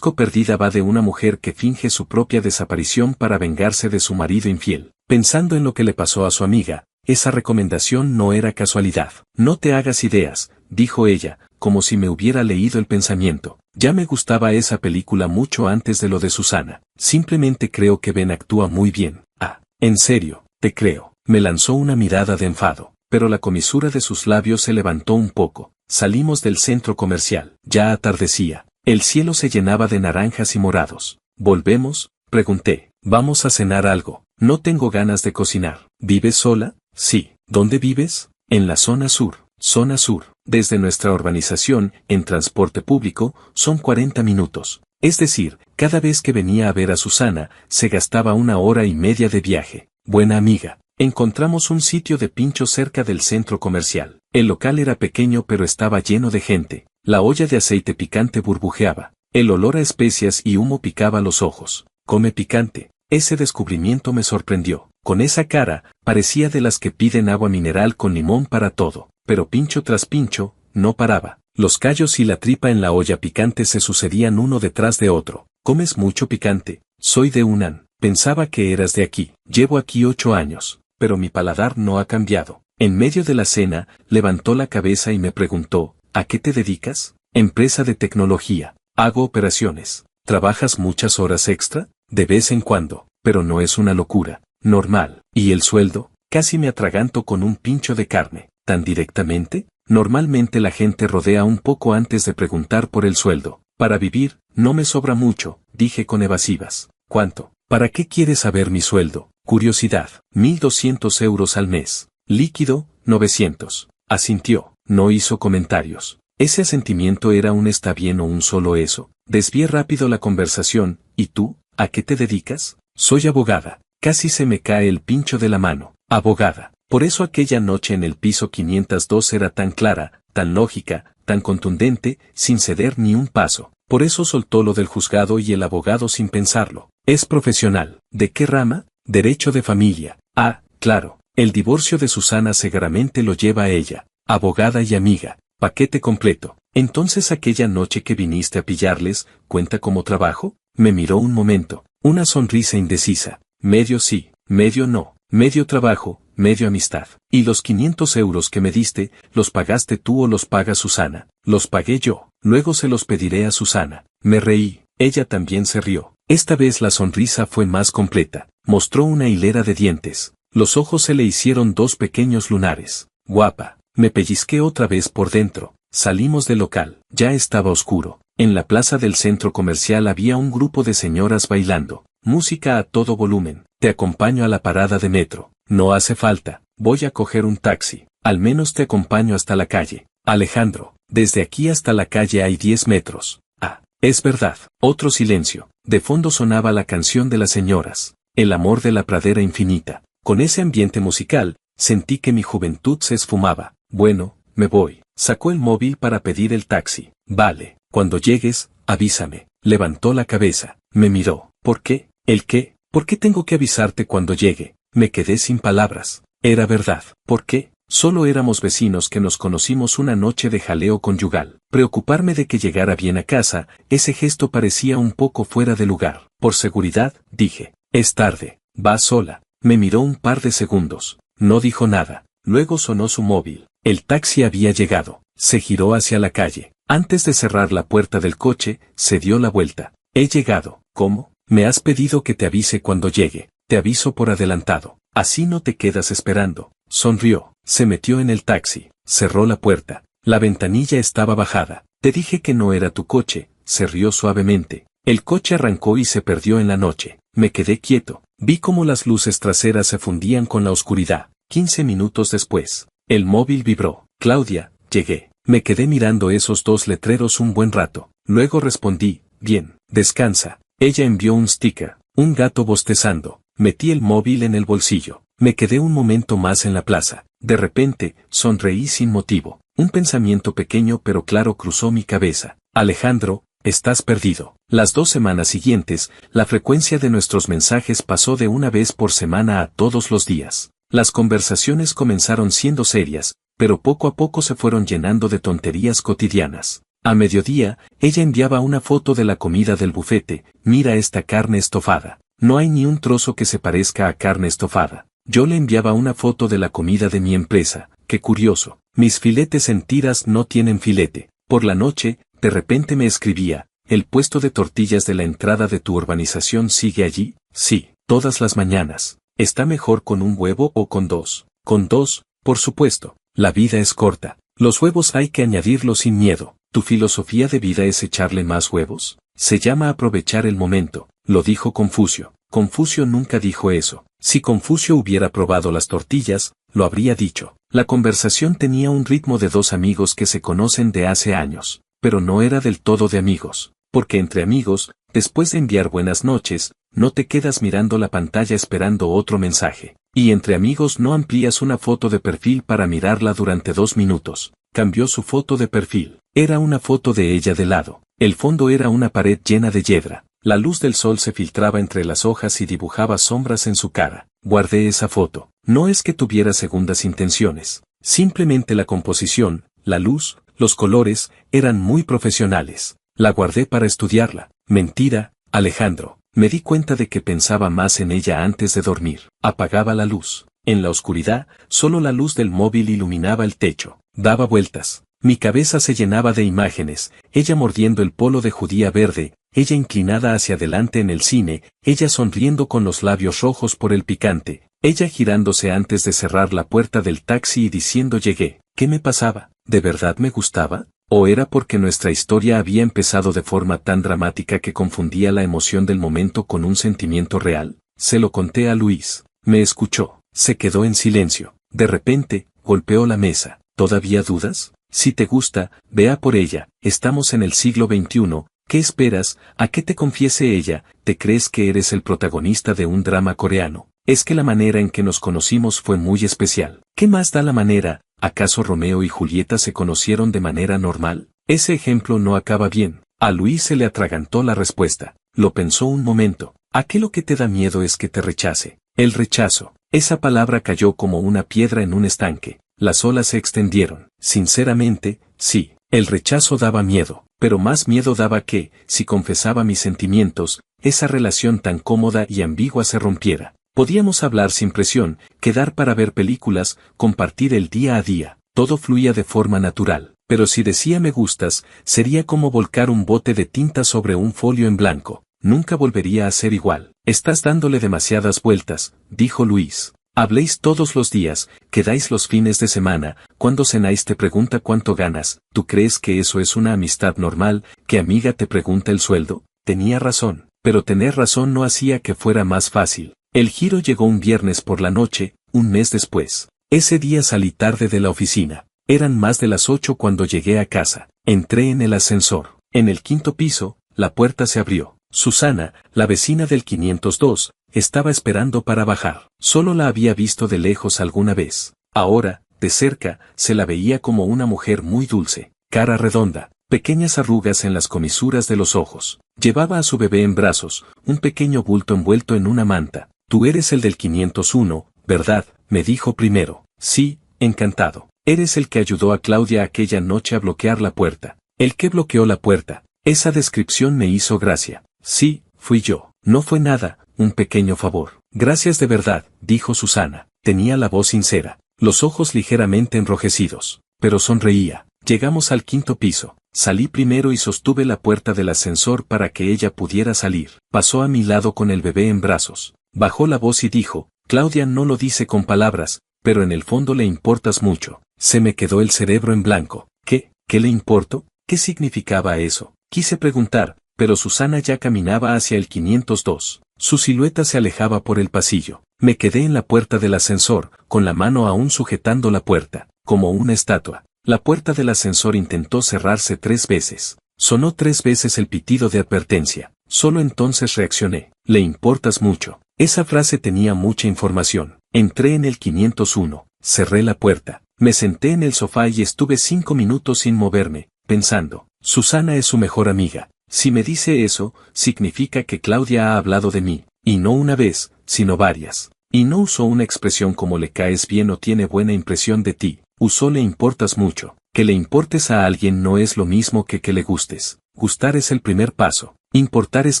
Perdida va de una mujer que finge su propia desaparición para vengarse de su marido infiel. Pensando en lo que le pasó a su amiga, esa recomendación no era casualidad. No te hagas ideas, dijo ella, como si me hubiera leído el pensamiento. Ya me gustaba esa película mucho antes de lo de Susana. Simplemente creo que Ben actúa muy bien. Ah, en serio, te creo. Me lanzó una mirada de enfado, pero la comisura de sus labios se levantó un poco. Salimos del centro comercial. Ya atardecía. El cielo se llenaba de naranjas y morados. ¿Volvemos?, pregunté. Vamos a cenar algo. No tengo ganas de cocinar. ¿Vives sola? Sí. ¿Dónde vives? En la zona sur. Zona sur. Desde nuestra urbanización, en transporte público, son 40 minutos. Es decir, cada vez que venía a ver a Susana, se gastaba 1 hora y media de viaje. Buena amiga. Encontramos un sitio de pincho cerca del centro comercial. El local era pequeño pero estaba lleno de gente. La olla de aceite picante burbujeaba. El olor a especias y humo picaba los ojos. ¿Come picante? Ese descubrimiento me sorprendió. Con esa cara, parecía de las que piden agua mineral con limón para todo, pero pincho tras pincho, no paraba. Los callos y la tripa en la olla picante se sucedían uno detrás de otro. ¿Comes mucho picante? Soy de Hunan. Pensaba que eras de aquí. Llevo aquí 8 años, pero mi paladar no ha cambiado. En medio de la cena, levantó la cabeza y me preguntó, ¿a qué te dedicas? Empresa de tecnología. Hago operaciones. ¿Trabajas muchas horas extra? De vez en cuando, pero no es una locura. Normal. ¿Y el sueldo? Casi me atraganto con un pincho de carne. ¿Tan directamente? Normalmente la gente rodea un poco antes de preguntar por el sueldo. Para vivir, no me sobra mucho, dije con evasivas. ¿Cuánto? ¿Para qué quieres saber mi sueldo? Curiosidad. 1.200 euros al mes. Líquido, 900. Asintió. No hizo comentarios. ¿Ese asentimiento era un está bien o un solo eso? Desvié rápido la conversación. ¿Y tú? ¿A qué te dedicas? Soy abogada. Casi se me cae el pincho de la mano. Abogada. Por eso aquella noche en el piso 502 era tan clara, tan lógica, tan contundente, sin ceder ni un paso. Por eso soltó lo del juzgado y el abogado sin pensarlo. Es profesional. ¿De qué rama? Derecho de familia. Ah, claro. El divorcio de Susana Segaramente lo lleva a ella. Abogada y amiga. Paquete completo. Entonces aquella noche que viniste a pillarles, ¿cuenta como trabajo? Me miró un momento. Una sonrisa indecisa. Medio sí, medio no. Medio trabajo, medio amistad. ¿Y los 500 euros que me diste, los pagaste tú o los paga Susana? Los pagué yo. Luego se los pediré a Susana. Me reí. Ella también se rió. Esta vez la sonrisa fue más completa. Mostró una hilera de dientes. Los ojos se le hicieron 2 pequeños lunares. Guapa. Me pellizqué otra vez por dentro. Salimos del local. Ya estaba oscuro. En la plaza del centro comercial había un grupo de señoras bailando. Música a todo volumen. Te acompaño a la parada de metro. No hace falta. Voy a coger un taxi. Al menos te acompaño hasta la calle. Alejandro, desde aquí hasta la calle hay 10 metros. Ah, es verdad. Otro silencio. De fondo sonaba la canción de las señoras. El amor de la pradera infinita. Con ese ambiente musical, sentí que mi juventud se esfumaba. Bueno, me voy. Sacó el móvil para pedir el taxi. Vale, cuando llegues, avísame. Levantó la cabeza. Me miró. ¿Por qué? ¿El qué? ¿Por qué tengo que avisarte cuando llegue? Me quedé sin palabras. Era verdad. ¿Por qué? Solo éramos vecinos que nos conocimos una noche de jaleo conyugal. Preocuparme de que llegara bien a casa, ese gesto parecía un poco fuera de lugar. Por seguridad, dije. Es tarde. Va sola. Me miró un par de segundos. No dijo nada. Luego sonó su móvil. El taxi había llegado. Se giró hacia la calle. Antes de cerrar la puerta del coche, se dio la vuelta. He llegado. ¿Cómo? Me has pedido que te avise cuando llegue. Te aviso por adelantado. Así no te quedas esperando. Sonrió. Se metió en el taxi. Cerró la puerta. La ventanilla estaba bajada. Te dije que no era tu coche. Se rió suavemente. El coche arrancó y se perdió en la noche. Me quedé quieto. Vi cómo las luces traseras se fundían con la oscuridad. 15 minutos después. El móvil vibró. Claudia, llegué. Me quedé mirando esos 2 letreros un buen rato. Luego respondí, bien, descansa. Ella envió un sticker, un gato bostezando. Metí el móvil en el bolsillo. Me quedé un momento más en la plaza. De repente, sonreí sin motivo. Un pensamiento pequeño pero claro cruzó mi cabeza. Alejandro, estás perdido. Las 2 semanas siguientes, la frecuencia de nuestros mensajes pasó de una vez por semana a todos los días. Las conversaciones comenzaron siendo serias, pero poco a poco se fueron llenando de tonterías cotidianas. A mediodía, ella enviaba una foto de la comida del bufete. Mira esta carne estofada. No hay ni un trozo que se parezca a carne estofada. Yo le enviaba una foto de la comida de mi empresa. Qué curioso. Mis filetes en tiras no tienen filete. Por la noche, de repente me escribía, ¿el puesto de tortillas de la entrada de tu urbanización sigue allí? Sí, todas las mañanas. ¿Está mejor con un huevo o con 2? Con 2, por supuesto. La vida es corta. Los huevos hay que añadirlos sin miedo. ¿Tu filosofía de vida es echarle más huevos? Se llama aprovechar el momento. Lo dijo Confucio. Confucio nunca dijo eso. Si Confucio hubiera probado las tortillas, lo habría dicho. La conversación tenía un ritmo de 2 amigos que se conocen de hace años, pero no era del todo de amigos, porque entre amigos, después de enviar buenas noches, no te quedas mirando la pantalla esperando otro mensaje. Y entre amigos no amplías una foto de perfil para mirarla durante 2 minutos. Cambió su foto de perfil. Era una foto de ella de lado. El fondo era una pared llena de hiedra. La luz del sol se filtraba entre las hojas y dibujaba sombras en su cara. Guardé esa foto. No es que tuviera segundas intenciones. Simplemente la composición, la luz, los colores, eran muy profesionales. La guardé para estudiarla. Mentira, Alejandro. Me di cuenta de que pensaba más en ella antes de dormir. Apagaba la luz. En la oscuridad, solo la luz del móvil iluminaba el techo. Daba vueltas. Mi cabeza se llenaba de imágenes, ella mordiendo el polo de judía verde, ella inclinada hacia adelante en el cine, ella sonriendo con los labios rojos por el picante, ella girándose antes de cerrar la puerta del taxi y diciendo llegué. ¿Qué me pasaba? ¿De verdad me gustaba? ¿O era porque nuestra historia había empezado de forma tan dramática que confundía la emoción del momento con un sentimiento real? Se lo conté a Luis. Me escuchó. Se quedó en silencio. De repente, golpeó la mesa. ¿Todavía dudas? Si te gusta, vea por ella. Estamos en el siglo XXI. ¿Qué esperas? ¿A qué te confiese ella? ¿Te crees que eres el protagonista de un drama coreano? Es que la manera en que nos conocimos fue muy especial. ¿Qué más da la manera? ¿Acaso Romeo y Julieta se conocieron de manera normal? Ese ejemplo no acaba bien. A Luis se le atragantó la respuesta. Lo pensó un momento. ¿A qué lo que te da miedo es que te rechace? El rechazo. Esa palabra cayó como una piedra en un estanque. Las olas se extendieron. Sinceramente, sí, el rechazo daba miedo, pero más miedo daba que, si confesaba mis sentimientos, esa relación tan cómoda y ambigua se rompiera. Podíamos hablar sin presión, quedar para ver películas, compartir el día a día, todo fluía de forma natural. Pero si decía me gustas, sería como volcar un bote de tinta sobre un folio en blanco. Nunca volvería a ser igual. Estás dándole demasiadas vueltas, dijo Luis. Habléis todos los días, quedáis los fines de semana, cuando cenáis te pregunta cuánto ganas, ¿tú crees que eso es una amistad normal, que amiga te pregunta el sueldo? Tenía razón, pero tener razón no hacía que fuera más fácil. El giro llegó un viernes por la noche, un mes después. Ese día salí tarde de la oficina. Eran más de las 8 cuando llegué a casa. Entré en el ascensor. En el 5º piso, la puerta se abrió. Susana, la vecina del 502, estaba esperando para bajar. Solo la había visto de lejos alguna vez. Ahora, de cerca, se la veía como una mujer muy dulce. Cara redonda, pequeñas arrugas en las comisuras de los ojos. Llevaba a su bebé en brazos, un pequeño bulto envuelto en una manta. Tú eres el del 501, ¿verdad? Me dijo primero. Sí, encantado. Eres el que ayudó a Claudia aquella noche a bloquear la puerta. ¿El que bloqueó la puerta? Esa descripción me hizo gracia. Sí, fui yo. No fue nada, un pequeño favor. Gracias de verdad, dijo Susana. Tenía la voz sincera, los ojos ligeramente enrojecidos, pero sonreía. Llegamos al 5º piso. Salí primero y sostuve la puerta del ascensor para que ella pudiera salir. Pasó a mi lado con el bebé en brazos. Bajó la voz y dijo, Claudia no lo dice con palabras, pero en el fondo le importas mucho. Se me quedó el cerebro en blanco. ¿Qué? ¿Qué le importo? ¿Qué significaba eso? Quise preguntar, pero Susana ya caminaba hacia el 502. Su silueta se alejaba por el pasillo. Me quedé en la puerta del ascensor, con la mano aún sujetando la puerta, como una estatua. La puerta del ascensor intentó cerrarse 3 veces. Sonó 3 veces el pitido de advertencia. Solo entonces reaccioné. Le importas mucho. Esa frase tenía mucha información. Entré en el 501. Cerré la puerta. Me senté en el sofá y estuve 5 minutos sin moverme, pensando. Susana es su mejor amiga. Si me dice eso, significa que Claudia ha hablado de mí, y no una vez, sino varias. Y no usó una expresión como le caes bien o tiene buena impresión de ti, usó le importas mucho. Que le importes a alguien no es lo mismo que le gustes. Gustar es el primer paso. Importar es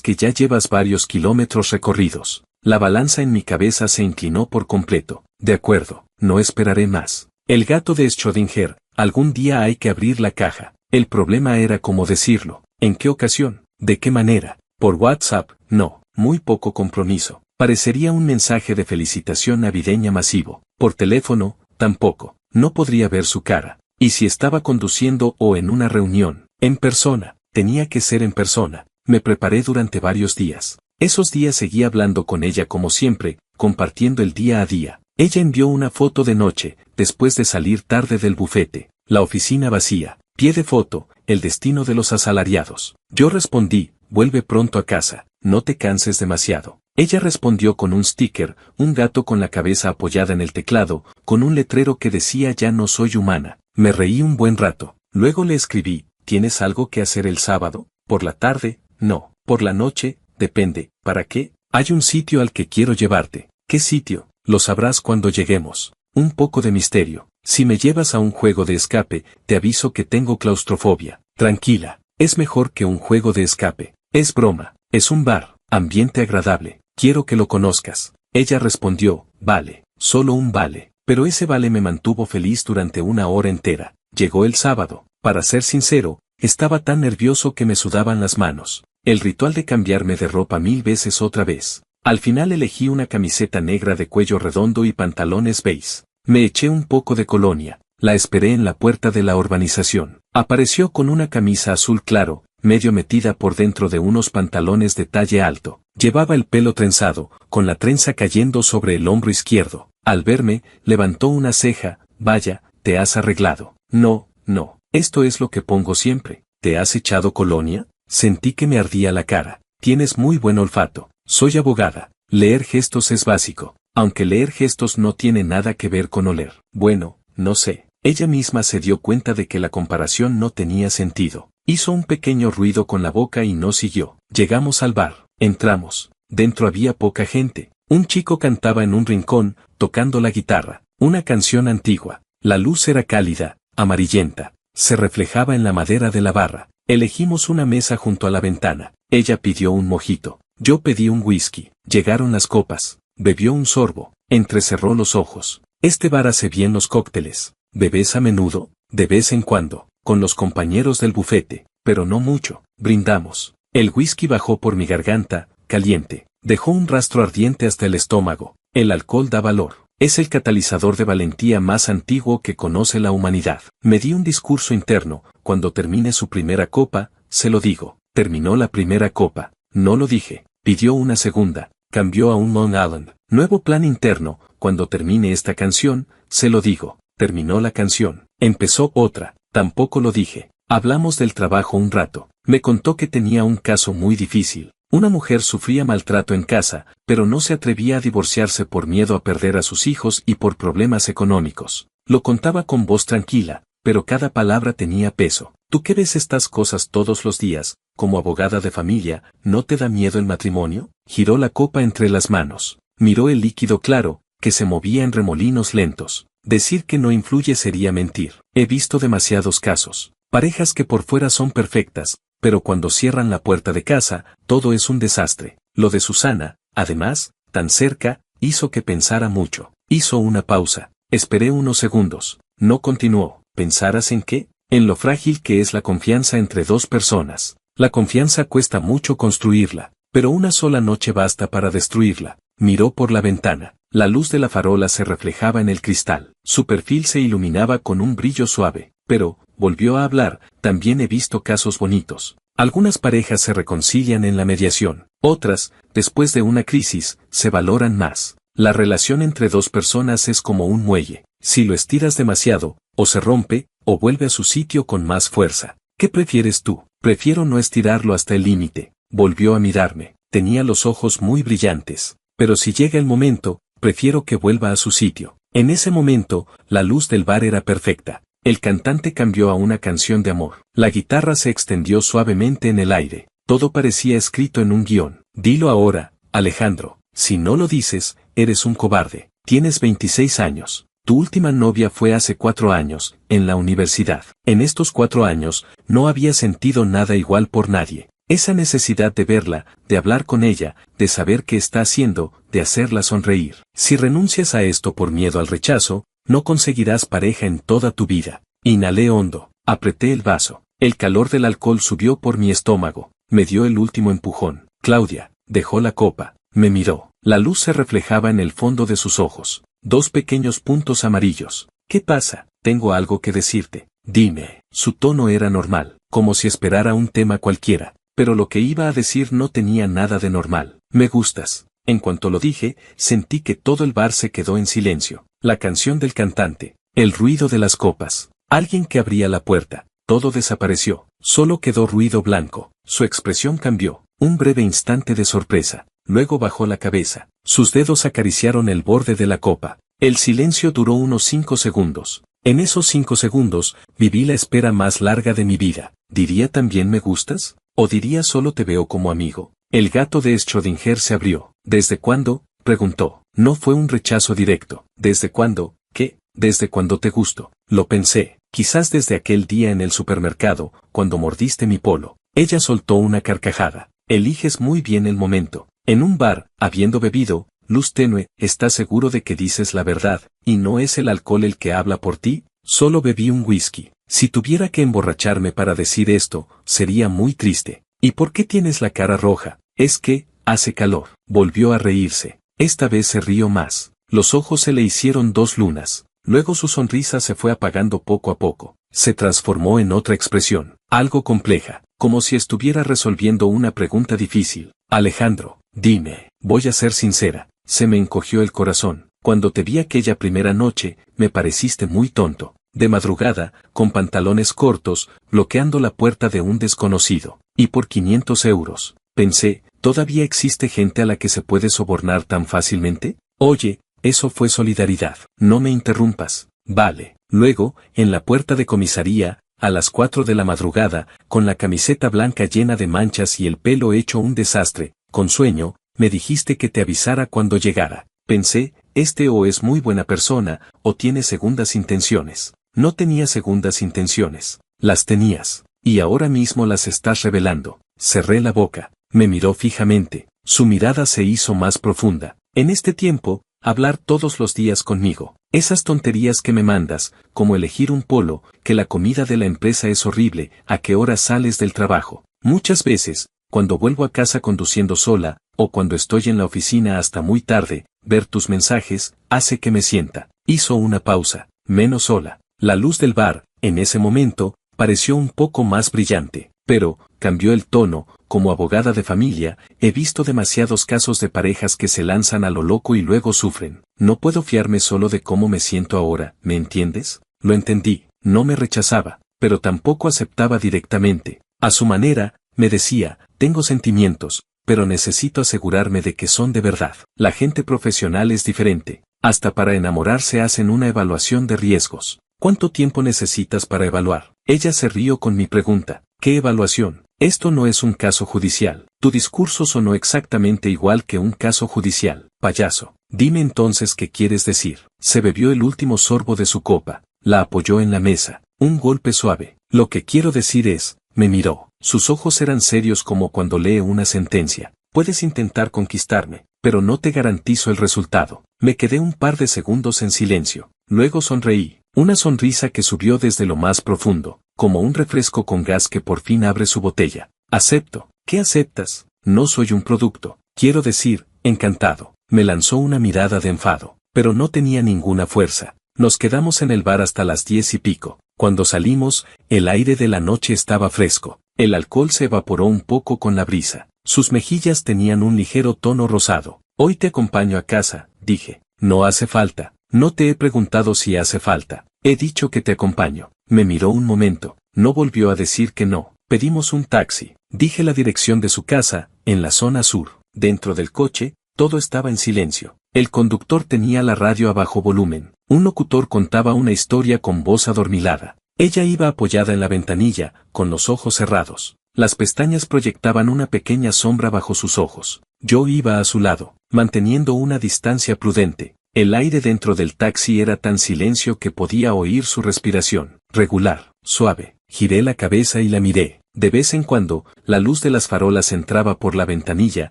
que ya llevas varios kilómetros recorridos. La balanza en mi cabeza se inclinó por completo. De acuerdo, no esperaré más. El gato de Schrödinger, algún día hay que abrir la caja. El problema era cómo decirlo. ¿En qué ocasión? ¿De qué manera? Por WhatsApp, no, muy poco compromiso. Parecería un mensaje de felicitación navideña masivo. Por teléfono, tampoco. No podría ver su cara. Y si estaba conduciendo o en una reunión, en persona, tenía que ser en persona. Me preparé durante varios días. Esos días seguí hablando con ella como siempre, compartiendo el día a día. Ella envió una foto de noche, después de salir tarde del bufete. La oficina vacía. Pie de foto, el destino de los asalariados. Yo respondí, vuelve pronto a casa, no te canses demasiado. Ella respondió con un sticker, un gato con la cabeza apoyada en el teclado, con un letrero que decía ya no soy humana. Me reí un buen rato. Luego le escribí, ¿tienes algo que hacer el sábado? ¿Por la tarde? No. ¿Por la noche? depende. ¿Para qué? Hay un sitio al que quiero llevarte. ¿Qué sitio? Lo sabrás cuando lleguemos. Un poco de misterio. Si me llevas a un juego de escape, te aviso que tengo claustrofobia. Tranquila, es mejor que un juego de escape. Es broma, es un bar, ambiente agradable. Quiero que lo conozcas. Ella respondió, vale, solo un vale. Pero ese vale me mantuvo feliz durante una hora entera. Llegó el sábado. Para ser sincero, estaba tan nervioso que me sudaban las manos. El ritual de cambiarme de ropa 1000 veces otra vez. Al final elegí una camiseta negra de cuello redondo y pantalones beige. Me eché un poco de colonia. La esperé en la puerta de la urbanización. Apareció con una camisa azul claro, medio metida por dentro de unos pantalones de talle alto. Llevaba el pelo trenzado, con la trenza cayendo sobre el hombro izquierdo. Al verme, levantó una ceja. Vaya, ¿te has arreglado? No, no, esto es lo que pongo siempre. ¿Te has echado colonia? Sentí que me ardía la cara. Tienes muy buen olfato. Soy abogada. Leer gestos es básico, aunque leer gestos no tiene nada que ver con oler. Bueno, no sé. Ella misma se dio cuenta de que la comparación no tenía sentido. Hizo un pequeño ruido con la boca y no siguió. Llegamos al bar. Entramos. Dentro había poca gente. Un chico cantaba en un rincón, tocando la guitarra. Una canción antigua. La luz era cálida, amarillenta. Se reflejaba en la madera de la barra. Elegimos una mesa junto a la ventana. Ella pidió un mojito. Yo pedí un whisky. Llegaron las copas. Bebió un sorbo. Entrecerró los ojos. Este bar hace bien los cócteles. ¿Bebes a menudo? De vez en cuando. Con los compañeros del bufete. Pero no mucho. Brindamos. El whisky bajó por mi garganta, caliente. Dejó un rastro ardiente hasta el estómago. El alcohol da valor. Es el catalizador de valentía más antiguo que conoce la humanidad. Me di un discurso interno. Cuando termine su primera copa, se lo digo. Terminó la primera copa. No lo dije. Pidió una segunda. Cambió a un Long Island. Nuevo plan interno. Cuando termine esta canción, se lo digo. Terminó la canción. Empezó otra. Tampoco lo dije. Hablamos del trabajo un rato. Me contó que tenía un caso muy difícil. Una mujer sufría maltrato en casa, pero no se atrevía a divorciarse por miedo a perder a sus hijos y por problemas económicos. Lo contaba con voz tranquila, pero cada palabra tenía peso. ¿Tú que ves estas cosas todos los días, como abogada de familia, no te da miedo el matrimonio? Giró la copa entre las manos. Miró el líquido claro, que se movía en remolinos lentos. Decir que no influye sería mentir. He visto demasiados casos. Parejas que por fuera son perfectas, pero cuando cierran la puerta de casa, todo es un desastre. Lo de Susana, además, tan cerca, hizo que pensara mucho. Hizo una pausa. Esperé unos segundos. No continuó. ¿Pensarás en qué? En lo frágil que es la confianza entre dos personas. La confianza cuesta mucho construirla, pero una sola noche basta para destruirla. Miró por la ventana. La luz de la farola se reflejaba en el cristal. Su perfil se iluminaba con un brillo suave. Pero, volvió a hablar, también he visto casos bonitos. Algunas parejas se reconcilian en la mediación. Otras, después de una crisis, se valoran más. La relación entre dos personas es como un muelle. Si lo estiras demasiado, o se rompe, o vuelve a su sitio con más fuerza. ¿Qué prefieres tú? Prefiero no estirarlo hasta el límite. Volvió a mirarme. Tenía los ojos muy brillantes. Pero si llega el momento, prefiero que vuelva a su sitio. En ese momento, la luz del bar era perfecta. El cantante cambió a una canción de amor. La guitarra se extendió suavemente en el aire. Todo parecía escrito en un guión. Dilo ahora, Alejandro. Si no lo dices, eres un cobarde. Tienes 26 años. Tu última novia fue hace 4 años, en la universidad. En estos 4 años, no había sentido nada igual por nadie. Esa necesidad de verla, de hablar con ella, de saber qué está haciendo, de hacerla sonreír. Si renuncias a esto por miedo al rechazo, no conseguirás pareja en toda tu vida. Inhalé hondo, apreté el vaso. El calor del alcohol subió por mi estómago. Me dio el último empujón. Claudia, dejó la copa. Me miró. La luz se reflejaba en el fondo de sus ojos. 2 pequeños puntos amarillos. ¿Qué pasa? Tengo algo que decirte. Dime. Su tono era normal, como si esperara un tema cualquiera. Pero lo que iba a decir no tenía nada de normal. Me gustas. En cuanto lo dije, sentí que todo el bar se quedó en silencio. La canción del cantante, el ruido de las copas, alguien que abría la puerta, todo desapareció, solo quedó ruido blanco. Su expresión cambió, un breve instante de sorpresa, luego bajó la cabeza, sus dedos acariciaron el borde de la copa. El silencio duró unos 5 segundos. En esos 5 segundos, viví la espera más larga de mi vida. ¿Diría también me gustas? ¿O diría solo te veo como amigo? El gato de Schrödinger se abrió. ¿Desde cuándo?, preguntó. No fue un rechazo directo. ¿Desde cuándo? ¿Qué? ¿Desde cuándo te gusto? Lo pensé. Quizás desde aquel día en el supermercado, cuando mordiste mi polo. Ella soltó una carcajada. Eliges muy bien el momento. En un bar, habiendo bebido, luz tenue, ¿estás seguro de que dices la verdad, y no es el alcohol el que habla por ti? Solo bebí un whisky. Si tuviera que emborracharme para decir esto, sería muy triste. ¿Y por qué tienes la cara roja? Es que, hace calor. Volvió a reírse. Esta vez se rió más. Los ojos se le hicieron dos lunas. Luego su sonrisa se fue apagando poco a poco. Se transformó en otra expresión, algo compleja, como si estuviera resolviendo una pregunta difícil. Alejandro, dime, voy a ser sincera. Se me encogió el corazón. Cuando te vi aquella primera noche, me pareciste muy tonto. De madrugada, con pantalones cortos, bloqueando la puerta de un desconocido. Y por 500 euros. Pensé, ¿todavía existe gente a la que se puede sobornar tan fácilmente? Oye, eso fue solidaridad. No me interrumpas. Vale. Luego, en la puerta de comisaría, a las 4 de la madrugada, con la camiseta blanca llena de manchas y el pelo hecho un desastre, con sueño, me dijiste que te avisara cuando llegara. Pensé, este o es muy buena persona, o tiene segundas intenciones. No tenía segundas intenciones. Las tenías. Y ahora mismo las estás revelando. Cerré la boca. Me miró fijamente. Su mirada se hizo más profunda. En este tiempo, hablar todos los días conmigo. Esas tonterías que me mandas, como elegir un polo, que la comida de la empresa es horrible, a qué hora sales del trabajo. Muchas veces, cuando vuelvo a casa conduciendo sola, o cuando estoy en la oficina hasta muy tarde, ver tus mensajes, hace que me sienta. Hizo una pausa, menos sola. La luz del bar, en ese momento, pareció un poco más brillante, pero, cambió el tono. Como abogada de familia, he visto demasiados casos de parejas que se lanzan a lo loco y luego sufren. No puedo fiarme solo de cómo me siento ahora, ¿me entiendes? Lo entendí, no me rechazaba, pero tampoco aceptaba directamente. A su manera, me decía, tengo sentimientos, pero necesito asegurarme de que son de verdad. La gente profesional es diferente. Hasta para enamorarse hacen una evaluación de riesgos. ¿Cuánto tiempo necesitas para evaluar? Ella se rió con mi pregunta. ¿Qué evaluación? Esto no es un caso judicial. Tu discurso sonó exactamente igual que un caso judicial, payaso. Dime entonces qué quieres decir. Se bebió el último sorbo de su copa, la apoyó en la mesa, un golpe suave. Lo que quiero decir es, me miró. Sus ojos eran serios como cuando lee una sentencia. Puedes intentar conquistarme, pero no te garantizo el resultado. Me quedé un par de segundos en silencio. Luego sonreí. Una sonrisa que subió desde lo más profundo, como un refresco con gas que por fin abre su botella. Acepto. ¿Qué aceptas? No soy un producto. Quiero decir, encantado. Me lanzó una mirada de enfado, pero no tenía ninguna fuerza. Nos quedamos en el bar hasta las 10 y pico. Cuando salimos, el aire de la noche estaba fresco. El alcohol se evaporó un poco con la brisa. Sus mejillas tenían un ligero tono rosado. Hoy te acompaño a casa, dije. No hace falta. No te he preguntado si hace falta. He dicho que te acompaño. Me miró un momento. No volvió a decir que no. Pedimos un taxi. Dije la dirección de su casa, en la zona sur. Dentro del coche, todo estaba en silencio. El conductor tenía la radio a bajo volumen. Un locutor contaba una historia con voz adormilada. Ella iba apoyada en la ventanilla, con los ojos cerrados. Las pestañas proyectaban una pequeña sombra bajo sus ojos. Yo iba a su lado, manteniendo una distancia prudente. El aire dentro del taxi era tan silencio que podía oír su respiración, regular, suave. Giré la cabeza y la miré. De vez en cuando, la luz de las farolas entraba por la ventanilla,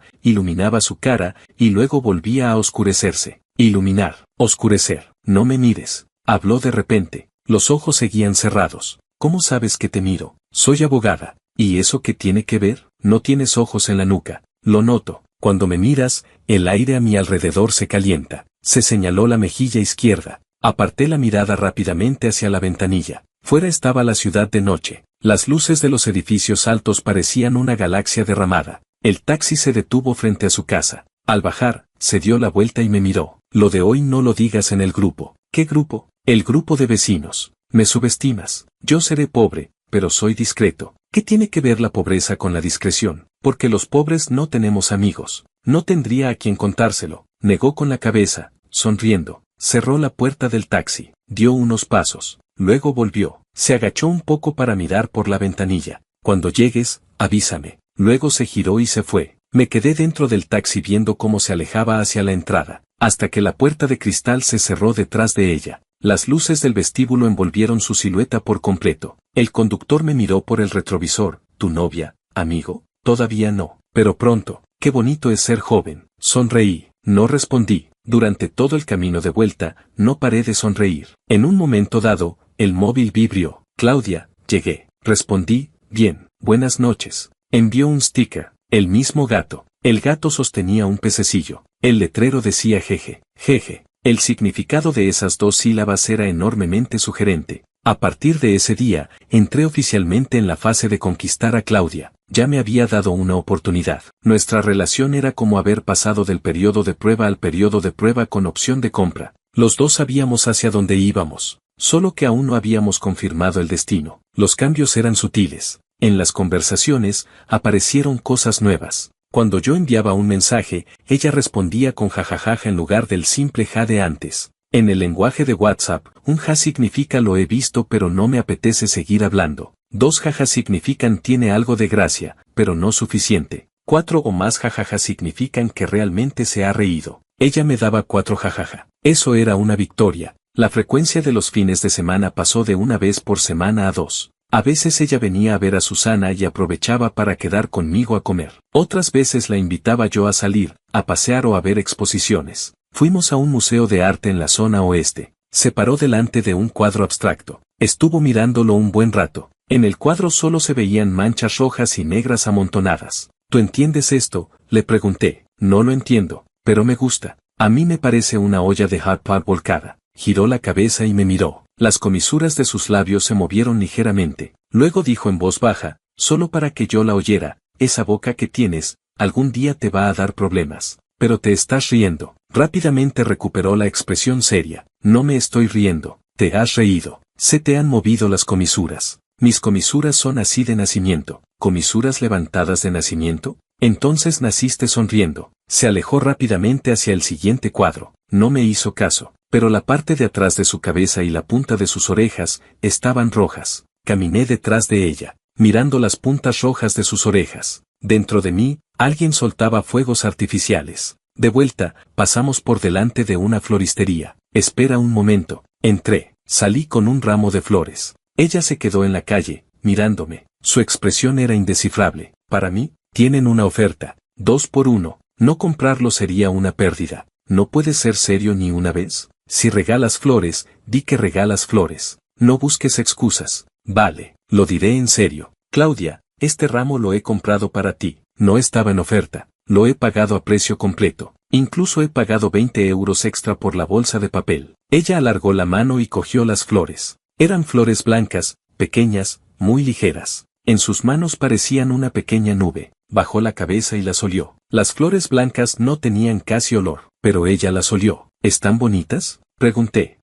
iluminaba su cara, y luego volvía a oscurecerse. Iluminar, oscurecer. No me mires. Habló de repente. Los ojos seguían cerrados. ¿Cómo sabes que te miro? Soy abogada. ¿Y eso qué tiene que ver? No tienes ojos en la nuca. Lo noto. Cuando me miras, el aire a mi alrededor se calienta. Se señaló la mejilla izquierda. Aparté la mirada rápidamente hacia la ventanilla. Fuera estaba la ciudad de noche. Las luces de los edificios altos parecían una galaxia derramada. El taxi se detuvo frente a su casa. Al bajar, se dio la vuelta y me miró. Lo de hoy no lo digas en el grupo. ¿Qué grupo? El grupo de vecinos. Me subestimas. Yo seré pobre, pero soy discreto. ¿Qué tiene que ver la pobreza con la discreción? Porque los pobres no tenemos amigos. No tendría a quien contárselo. Negó con la cabeza, sonriendo. Cerró la puerta del taxi. Dio unos pasos. Luego volvió. Se agachó un poco para mirar por la ventanilla. Cuando llegues, avísame. Luego se giró y se fue. Me quedé dentro del taxi viendo cómo se alejaba hacia la entrada, hasta que la puerta de cristal se cerró detrás de ella. Las luces del vestíbulo envolvieron su silueta por completo. El conductor me miró por el retrovisor. ¿Tu novia, amigo? Todavía no, pero pronto. Qué bonito es ser joven. Sonreí. No respondí. Durante todo el camino de vuelta, no paré de sonreír. En un momento dado, el móvil vibró. Claudia, llegué. Respondí, bien, buenas noches. Envió un sticker. El mismo gato. El gato sostenía un pececillo. El letrero decía jeje, jeje. El significado de esas dos sílabas era enormemente sugerente. A partir de ese día, entré oficialmente en la fase de conquistar a Claudia. Ya me había dado una oportunidad. Nuestra relación era como haber pasado del periodo de prueba al periodo de prueba con opción de compra. Los dos sabíamos hacia dónde íbamos, solo que aún no habíamos confirmado el destino. Los cambios eran sutiles. En las conversaciones, aparecieron cosas nuevas. Cuando yo enviaba un mensaje, ella respondía con jajajaja en lugar del simple ja de antes. En el lenguaje de WhatsApp, un ja significa lo he visto pero no me apetece seguir hablando. 2 jajas significan tiene algo de gracia, pero no suficiente. 4 o más jajaja significan que realmente se ha reído. Ella me daba 4 jajaja. Eso era una victoria. La frecuencia de los fines de semana pasó de una vez por semana a 2. A veces ella venía a ver a Susana y aprovechaba para quedar conmigo a comer. Otras veces la invitaba yo a salir, a pasear o a ver exposiciones. Fuimos a un museo de arte en la zona oeste. Se paró delante de un cuadro abstracto. Estuvo mirándolo un buen rato. En el cuadro solo se veían manchas rojas y negras amontonadas. ¿Tú entiendes esto?, le pregunté. No lo entiendo, pero me gusta. A mí me parece una olla de hot pot volcada. Giró la cabeza y me miró. Las comisuras de sus labios se movieron ligeramente. Luego dijo en voz baja, solo para que yo la oyera, esa boca que tienes, algún día te va a dar problemas. Pero te estás riendo. Rápidamente recuperó la expresión seria. No me estoy riendo. Te has reído. Se te han movido las comisuras. Mis comisuras son así de nacimiento. ¿Comisuras levantadas de nacimiento? Entonces naciste sonriendo. Se alejó rápidamente hacia el siguiente cuadro. No me hizo caso, pero la parte de atrás de su cabeza y la punta de sus orejas estaban rojas. Caminé detrás de ella, mirando las puntas rojas de sus orejas. Dentro de mí, alguien soltaba fuegos artificiales. De vuelta, pasamos por delante de una floristería. Espera un momento. Entré. Salí con un ramo de flores. Ella se quedó en la calle, mirándome. Su expresión era indescifrable. Para mí, tienen una oferta. 2 por 1. No comprarlo sería una pérdida. ¿No puedes ser serio ni una vez? Si regalas flores, di que regalas flores. No busques excusas. Vale, lo diré en serio. Claudia, este ramo lo he comprado para ti. No estaba en oferta. Lo he pagado a precio completo. Incluso he pagado 20 euros extra por la bolsa de papel. Ella alargó la mano y cogió las flores. Eran flores blancas, pequeñas, muy ligeras. En sus manos parecían una pequeña nube. Bajó la cabeza y las olió. Las flores blancas no tenían casi olor, pero ella las olió. ¿Están bonitas?, pregunté.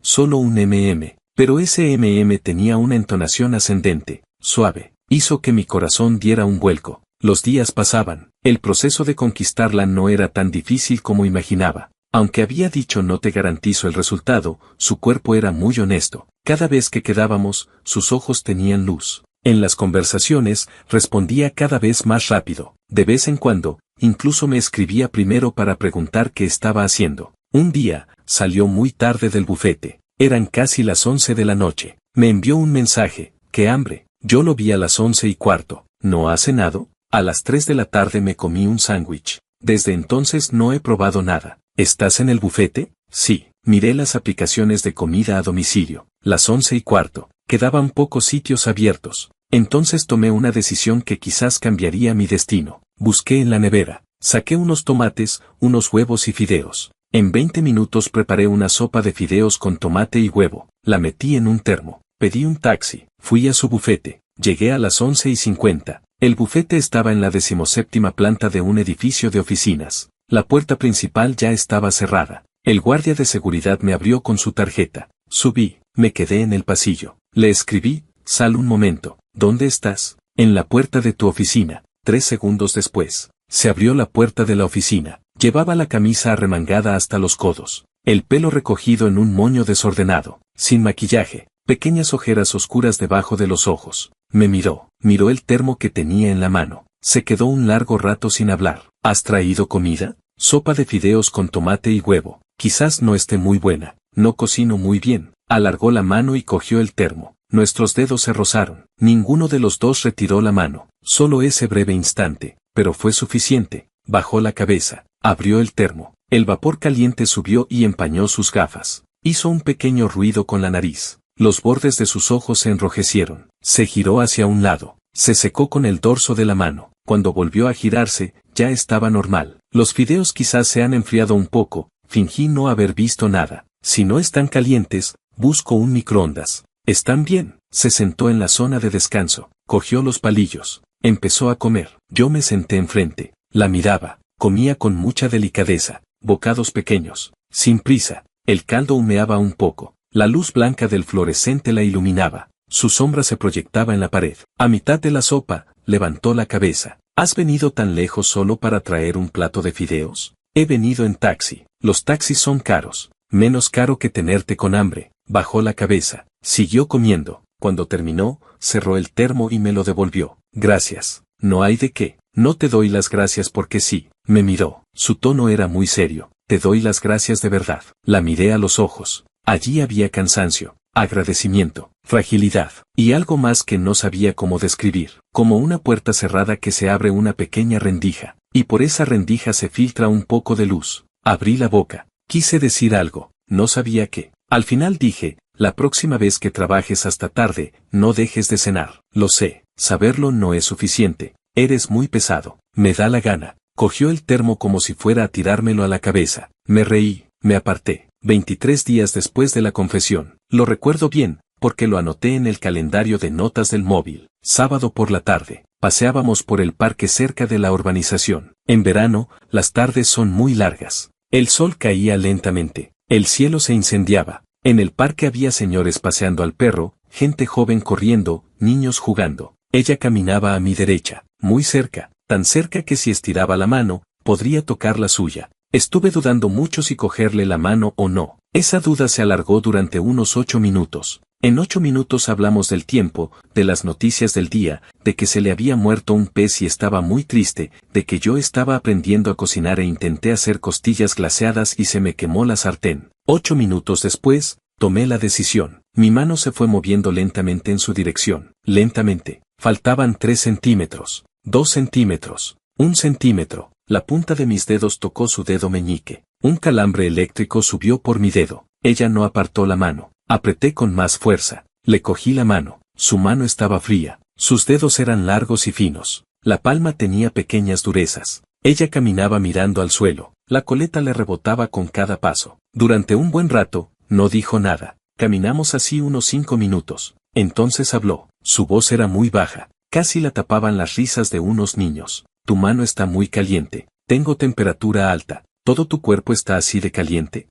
Solo un pero ese tenía una entonación ascendente, suave. Hizo que mi corazón diera un vuelco. Los días pasaban. El proceso de conquistarla no era tan difícil como imaginaba. Aunque había dicho no te garantizo el resultado, su cuerpo era muy honesto. Cada vez que quedábamos, sus ojos tenían luz. En las conversaciones, respondía cada vez más rápido. De vez en cuando, incluso me escribía primero para preguntar qué estaba haciendo. Un día, salió muy tarde del bufete. Eran casi las 11 de la noche. Me envió un mensaje. ¡Qué hambre! Yo lo vi a las 11:15. ¿No ha cenado? A las 3 de la tarde me comí un sándwich. Desde entonces no he probado nada. ¿Estás en el bufete? Sí. Miré las aplicaciones de comida a domicilio. Las 11:15. Quedaban pocos sitios abiertos. Entonces tomé una decisión que quizás cambiaría mi destino. Busqué en la nevera. Saqué unos tomates, unos huevos y fideos. En 20 minutos preparé una sopa de fideos con tomate y huevo. La metí en un termo. Pedí un taxi. Fui a su bufete. Llegué a las 11:50. El bufete estaba en la 17ª planta de un edificio de oficinas. La puerta principal ya estaba cerrada. El guardia de seguridad me abrió con su tarjeta. Subí, me quedé en el pasillo. Le escribí, sal un momento. ¿Dónde estás? En la puerta de tu oficina. 3 segundos después, se abrió la puerta de la oficina. Llevaba la camisa arremangada hasta los codos. El pelo recogido en un moño desordenado. Sin maquillaje. Pequeñas ojeras oscuras debajo de los ojos. Me miró. Miró el termo que tenía en la mano. Se quedó un largo rato sin hablar. ¿Has traído comida? Sopa de fideos con tomate y huevo. Quizás no esté muy buena. No cocino muy bien. Alargó la mano y cogió el termo. Nuestros dedos se rozaron. Ninguno de los dos retiró la mano. Solo ese breve instante. Pero fue suficiente. Bajó la cabeza. Abrió el termo. El vapor caliente subió y empañó sus gafas. Hizo un pequeño ruido con la nariz. Los bordes de sus ojos se enrojecieron. Se giró hacia un lado. Se secó con el dorso de la mano. Cuando volvió a girarse, ya estaba normal. Los fideos quizás se han enfriado un poco. Fingí no haber visto nada. Si no están calientes, busco un microondas. ¿Están bien? Se sentó en la zona de descanso. Cogió los palillos. Empezó a comer. Yo me senté enfrente. La miraba. Comía con mucha delicadeza. Bocados pequeños. Sin prisa. El caldo humeaba un poco. La luz blanca del fluorescente la iluminaba. Su sombra se proyectaba en la pared. A mitad de la sopa, levantó la cabeza. ¿Has venido tan lejos solo para traer un plato de fideos? He venido en taxi. Los taxis son caros. Menos caro que tenerte con hambre. Bajó la cabeza. Siguió comiendo. Cuando terminó, cerró el termo y me lo devolvió. Gracias. No hay de qué. No te doy las gracias porque sí. Me miró. Su tono era muy serio. Te doy las gracias de verdad. La miré a los ojos. Allí había cansancio, agradecimiento, fragilidad, y algo más que no sabía cómo describir. Como una puerta cerrada que se abre una pequeña rendija, y por esa rendija se filtra un poco de luz. Abrí la boca. Quise decir algo. No sabía qué. Al final dije, la próxima vez que trabajes hasta tarde, no dejes de cenar. Lo sé. Saberlo no es suficiente. Eres muy pesado. Me da la gana. Cogió el termo como si fuera a tirármelo a la cabeza. Me reí, me aparté. 23 días después de la confesión. Lo recuerdo bien, porque lo anoté en el calendario de notas del móvil. Sábado por la tarde. Paseábamos por el parque cerca de la urbanización. En verano, las tardes son muy largas. El sol caía lentamente. El cielo se incendiaba. En el parque había señores paseando al perro, gente joven corriendo, niños jugando. Ella caminaba a mi derecha, muy cerca, tan cerca que si estiraba la mano, podría tocar la suya. Estuve dudando mucho si cogerle la mano o no. Esa duda se alargó durante unos 8 minutos. En 8 minutos hablamos del tiempo, de las noticias del día, de que se le había muerto un pez y estaba muy triste, de que yo estaba aprendiendo a cocinar e intenté hacer costillas glaseadas y se me quemó la sartén. 8 minutos después, tomé la decisión. Mi mano se fue moviendo lentamente en su dirección. Lentamente. Faltaban 3 centímetros, 2 centímetros, 1 centímetro. La punta de mis dedos tocó su dedo meñique. Un calambre eléctrico subió por mi dedo. Ella no apartó la mano. Apreté con más fuerza. Le cogí la mano. Su mano estaba fría. Sus dedos eran largos y finos. La palma tenía pequeñas durezas. Ella caminaba mirando al suelo. La coleta le rebotaba con cada paso. Durante un buen rato, no dijo nada. Caminamos así unos 5 minutos. Entonces habló. Su voz era muy baja. Casi la tapaban las risas de unos niños. Tu mano está muy caliente. Tengo temperatura alta. ¿Todo tu cuerpo está así de caliente?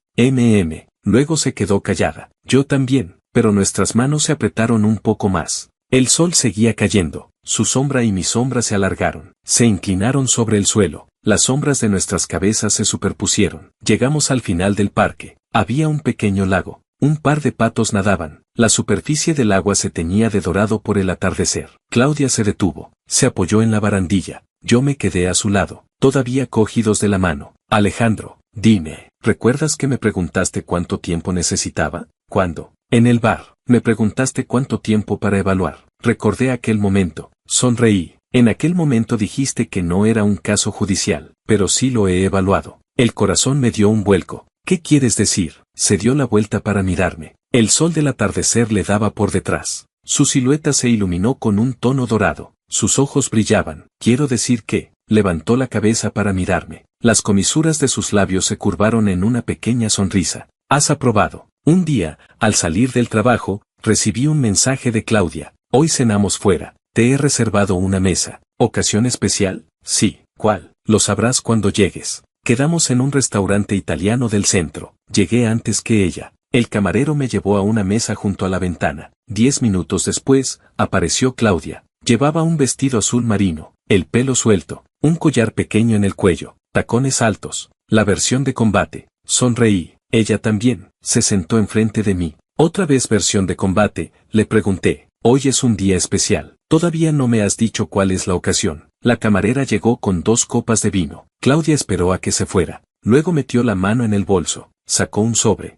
Luego se quedó callada. Yo también, pero nuestras manos se apretaron un poco más. El sol seguía cayendo. Su sombra y mi sombra se alargaron. Se inclinaron sobre el suelo. Las sombras de nuestras cabezas se superpusieron. Llegamos al final del parque. Había un pequeño lago. Un par de patos nadaban. La superficie del agua se teñía de dorado por el atardecer. Claudia se detuvo. Se apoyó en la barandilla. Yo me quedé a su lado, todavía cogidos de la mano. Alejandro, dime, ¿recuerdas que me preguntaste cuánto tiempo necesitaba? ¿Cuándo? En el bar. Me preguntaste cuánto tiempo para evaluar. Recordé aquel momento. Sonreí. En aquel momento dijiste que no era un caso judicial, pero sí lo he evaluado. El corazón me dio un vuelco. ¿Qué quieres decir? Se dio la vuelta para mirarme. El sol del atardecer le daba por detrás. Su silueta se iluminó con un tono dorado. Sus ojos brillaban. Quiero decir que, levantó la cabeza para mirarme. Las comisuras de sus labios se curvaron en una pequeña sonrisa. Has aprobado. Un día, al salir del trabajo, recibí un mensaje de Claudia. Hoy cenamos fuera. Te he reservado una mesa. ¿Ocasión especial? Sí. ¿Cuál? Lo sabrás cuando llegues. Quedamos en un restaurante italiano del centro. Llegué antes que ella. El camarero me llevó a una mesa junto a la ventana. 10 minutos después, apareció Claudia. Llevaba un vestido azul marino, el pelo suelto, un collar pequeño en el cuello, tacones altos, la versión de combate. Sonreí. Ella también, se sentó enfrente de mí. Otra vez versión de combate, le pregunté. Hoy es un día especial. Todavía no me has dicho cuál es la ocasión. La camarera llegó con 2 copas de vino. Claudia esperó a que se fuera. Luego metió la mano en el bolso. Sacó un sobre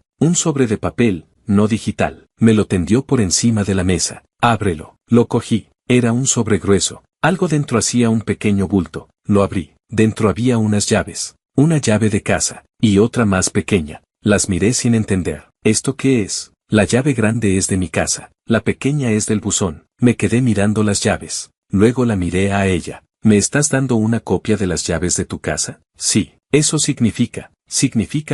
de papel, no digital. Me lo tendió por encima de la mesa. Ábrelo. Lo cogí. Era un sobre grueso. Algo dentro hacía un pequeño bulto. Lo abrí. Dentro había unas llaves. Una llave de casa. Y otra más pequeña. Las miré sin entender. ¿Esto qué es? La llave grande es de mi casa. La pequeña es del buzón. Me quedé mirando las llaves. Luego la miré a ella. ¿Me estás dando una copia de las llaves de tu casa? Sí. Eso significa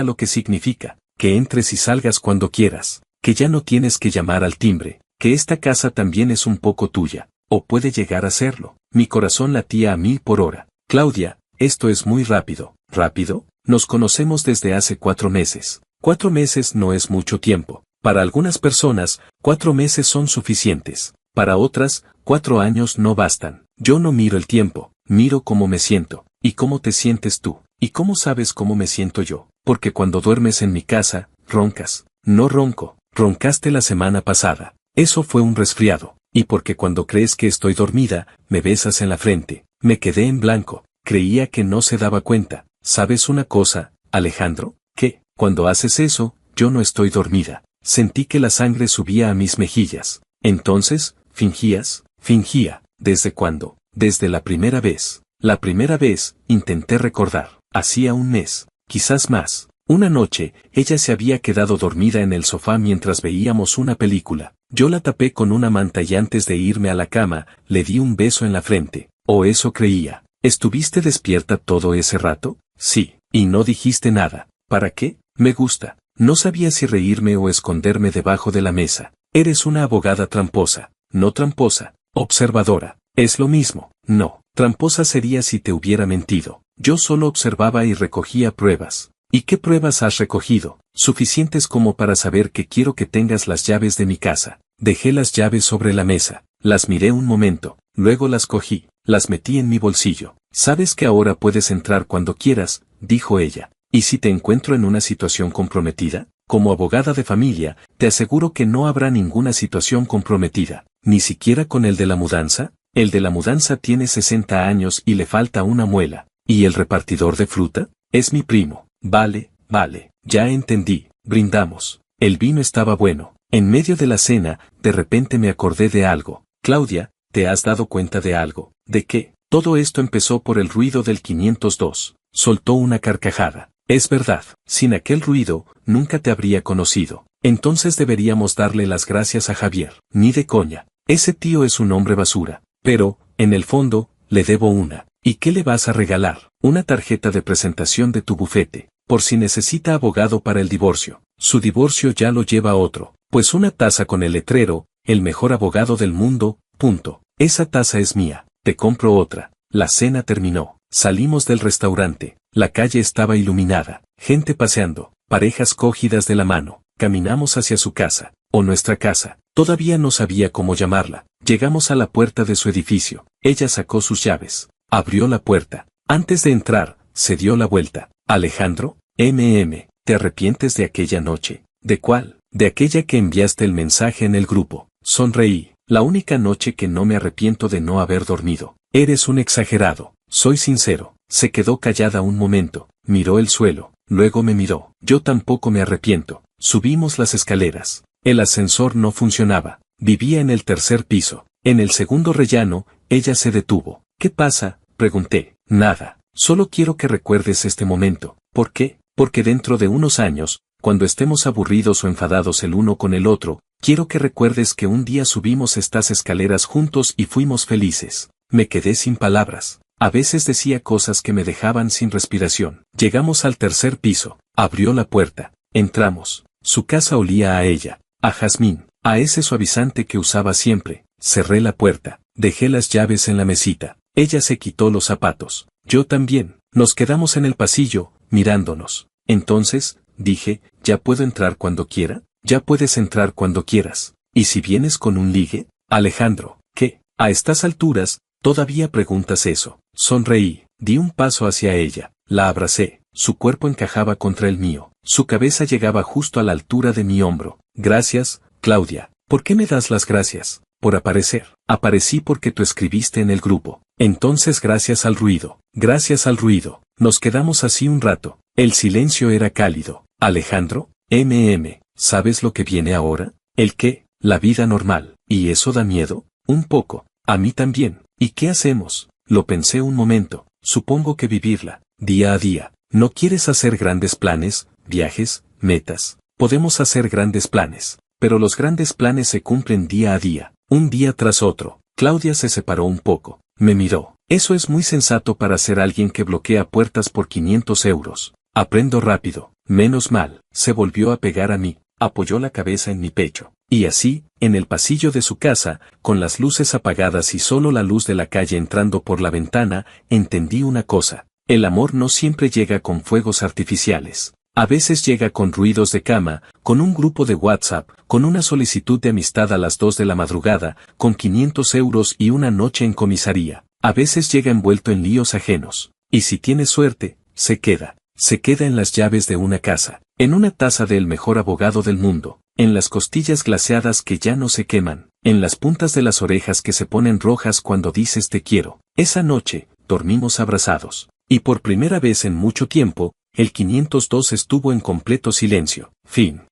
lo que significa. Que entres y salgas cuando quieras. Que ya no tienes que llamar al timbre. Que esta casa también es un poco tuya. O puede llegar a serlo. Mi corazón latía a 1000 por hora. Claudia, esto es muy rápido. ¿Rápido? Nos conocemos desde hace 4 meses. 4 meses no es mucho tiempo. Para algunas personas, 4 meses son suficientes. Para otras, 4 años no bastan. Yo no miro el tiempo, miro cómo me siento. ¿Y cómo te sientes tú? ¿Y cómo sabes cómo me siento yo? Porque cuando duermes en mi casa, roncas. No ronco, roncaste la semana pasada. Eso fue un resfriado. Y porque cuando crees que estoy dormida, me besas en la frente. Me quedé en blanco. Creía que no se daba cuenta. ¿Sabes una cosa, Alejandro? ¿Qué? Cuando haces eso, yo no estoy dormida. Sentí que la sangre subía a mis mejillas. Entonces, ¿fingías? Fingía. ¿Desde cuándo? Desde la primera vez. La primera vez, intenté recordar. Hacía un mes, quizás más. Una noche, ella se había quedado dormida en el sofá mientras veíamos una película. Yo la tapé con una manta y antes de irme a la cama, le di un beso en la frente. O eso creía. ¿Estuviste despierta todo ese rato? Sí. Y no dijiste nada. ¿Para qué? Me gusta. No sabía si reírme o esconderme debajo de la mesa. Eres una abogada tramposa. No tramposa. Observadora. Es lo mismo. No. Tramposa sería si te hubiera mentido. Yo solo observaba y recogía pruebas. ¿Y qué pruebas has recogido? Suficientes como para saber que quiero que tengas las llaves de mi casa. Dejé las llaves sobre la mesa. Las miré un momento. Luego las cogí. Las metí en mi bolsillo. Sabes que ahora puedes entrar cuando quieras, dijo ella. ¿Y si te encuentro en una situación comprometida? Como abogada de familia, te aseguro que no habrá ninguna situación comprometida. ¿Ni siquiera con el de la mudanza? El de la mudanza tiene 60 años y le falta una muela. ¿Y el repartidor de fruta? Es mi primo. Vale, ya entendí. Brindamos. El vino estaba bueno. En medio de la cena, de repente me acordé de algo. Claudia, ¿te has dado cuenta de algo? ¿De qué? Todo esto empezó por el ruido del 502. Soltó una carcajada. Es verdad, sin aquel ruido, nunca te habría conocido. Entonces deberíamos darle las gracias a Javier. Ni de coña. Ese tío es un hombre basura. Pero, en el fondo, le debo una. ¿Y qué le vas a regalar? Una tarjeta de presentación de tu bufete, por si necesita abogado para el divorcio. Su divorcio ya lo lleva otro. Pues una taza con el letrero, el mejor abogado del mundo, punto. Esa taza es mía. Te compro otra. La cena terminó. Salimos del restaurante. La calle estaba iluminada. Gente paseando. Parejas cogidas de la mano. Caminamos hacia su casa. O nuestra casa. Todavía no sabía cómo llamarla. Llegamos a la puerta de su edificio. Ella sacó sus llaves. Abrió la puerta. Antes de entrar, se dio la vuelta. Alejandro, ¿te arrepientes de aquella noche? ¿De cuál? De aquella que enviaste el mensaje en el grupo. Sonreí. La única noche que no me arrepiento de no haber dormido. Eres un exagerado. Soy sincero. Se quedó callada un momento. Miró el suelo. Luego me miró. Yo tampoco me arrepiento. Subimos las escaleras. El ascensor no funcionaba. Vivía en el 3er piso. En el segundo rellano, ella se detuvo. ¿Qué pasa? Pregunté. Nada. Solo quiero que recuerdes este momento. ¿Por qué? Porque dentro de unos años, cuando estemos aburridos o enfadados el uno con el otro, quiero que recuerdes que un día subimos estas escaleras juntos y fuimos felices. Me quedé sin palabras. A veces decía cosas que me dejaban sin respiración. Llegamos al 3er piso. Abrió la puerta. Entramos. Su casa olía a ella, a jazmín, a ese suavizante que usaba siempre. Cerré la puerta. Dejé las llaves en la mesita. Ella se quitó los zapatos. Yo también. Nos quedamos en el pasillo, mirándonos. Entonces, dije, ¿ya puedo entrar cuando quiera? Ya puedes entrar cuando quieras. ¿Y si vienes con un ligue? Alejandro, ¿qué? A estas alturas, ¿todavía preguntas eso? Sonreí. Di un paso hacia ella. La abracé. Su cuerpo encajaba contra el mío. Su cabeza llegaba justo a la altura de mi hombro. Gracias, Claudia. ¿Por qué me das las gracias? Por aparecer. Aparecí porque tú escribiste en el grupo. Entonces gracias al ruido, nos quedamos así un rato. El silencio era cálido. Alejandro, ¿sabes lo que viene ahora? ¿El qué? La vida normal. ¿Y eso da miedo? Un poco. A mí también. ¿Y qué hacemos? Lo pensé un momento. Supongo que vivirla, día a día. ¿No quieres hacer grandes planes, viajes, metas? Podemos hacer grandes planes, pero los grandes planes se cumplen día a día, un día tras otro. Claudia se separó un poco. Me miró. Eso es muy sensato para ser alguien que bloquea puertas por 500 euros. Aprendo rápido. Menos mal. Se volvió a pegar a mí. Apoyó la cabeza en mi pecho. Y así, en el pasillo de su casa, con las luces apagadas y solo la luz de la calle entrando por la ventana, entendí una cosa. El amor no siempre llega con fuegos artificiales. A veces llega con ruidos de cama, con un grupo de WhatsApp, con una solicitud de amistad a las 2 de la madrugada, con 500 euros y una noche en comisaría. A veces llega envuelto en líos ajenos. Y si tiene suerte, se queda. Se queda en las llaves de una casa, en una taza del mejor abogado del mundo, en las costillas glaseadas que ya no se queman, en las puntas de las orejas que se ponen rojas cuando dices te quiero. Esa noche, dormimos abrazados. Y por primera vez en mucho tiempo, el 502 estuvo en completo silencio. Fin.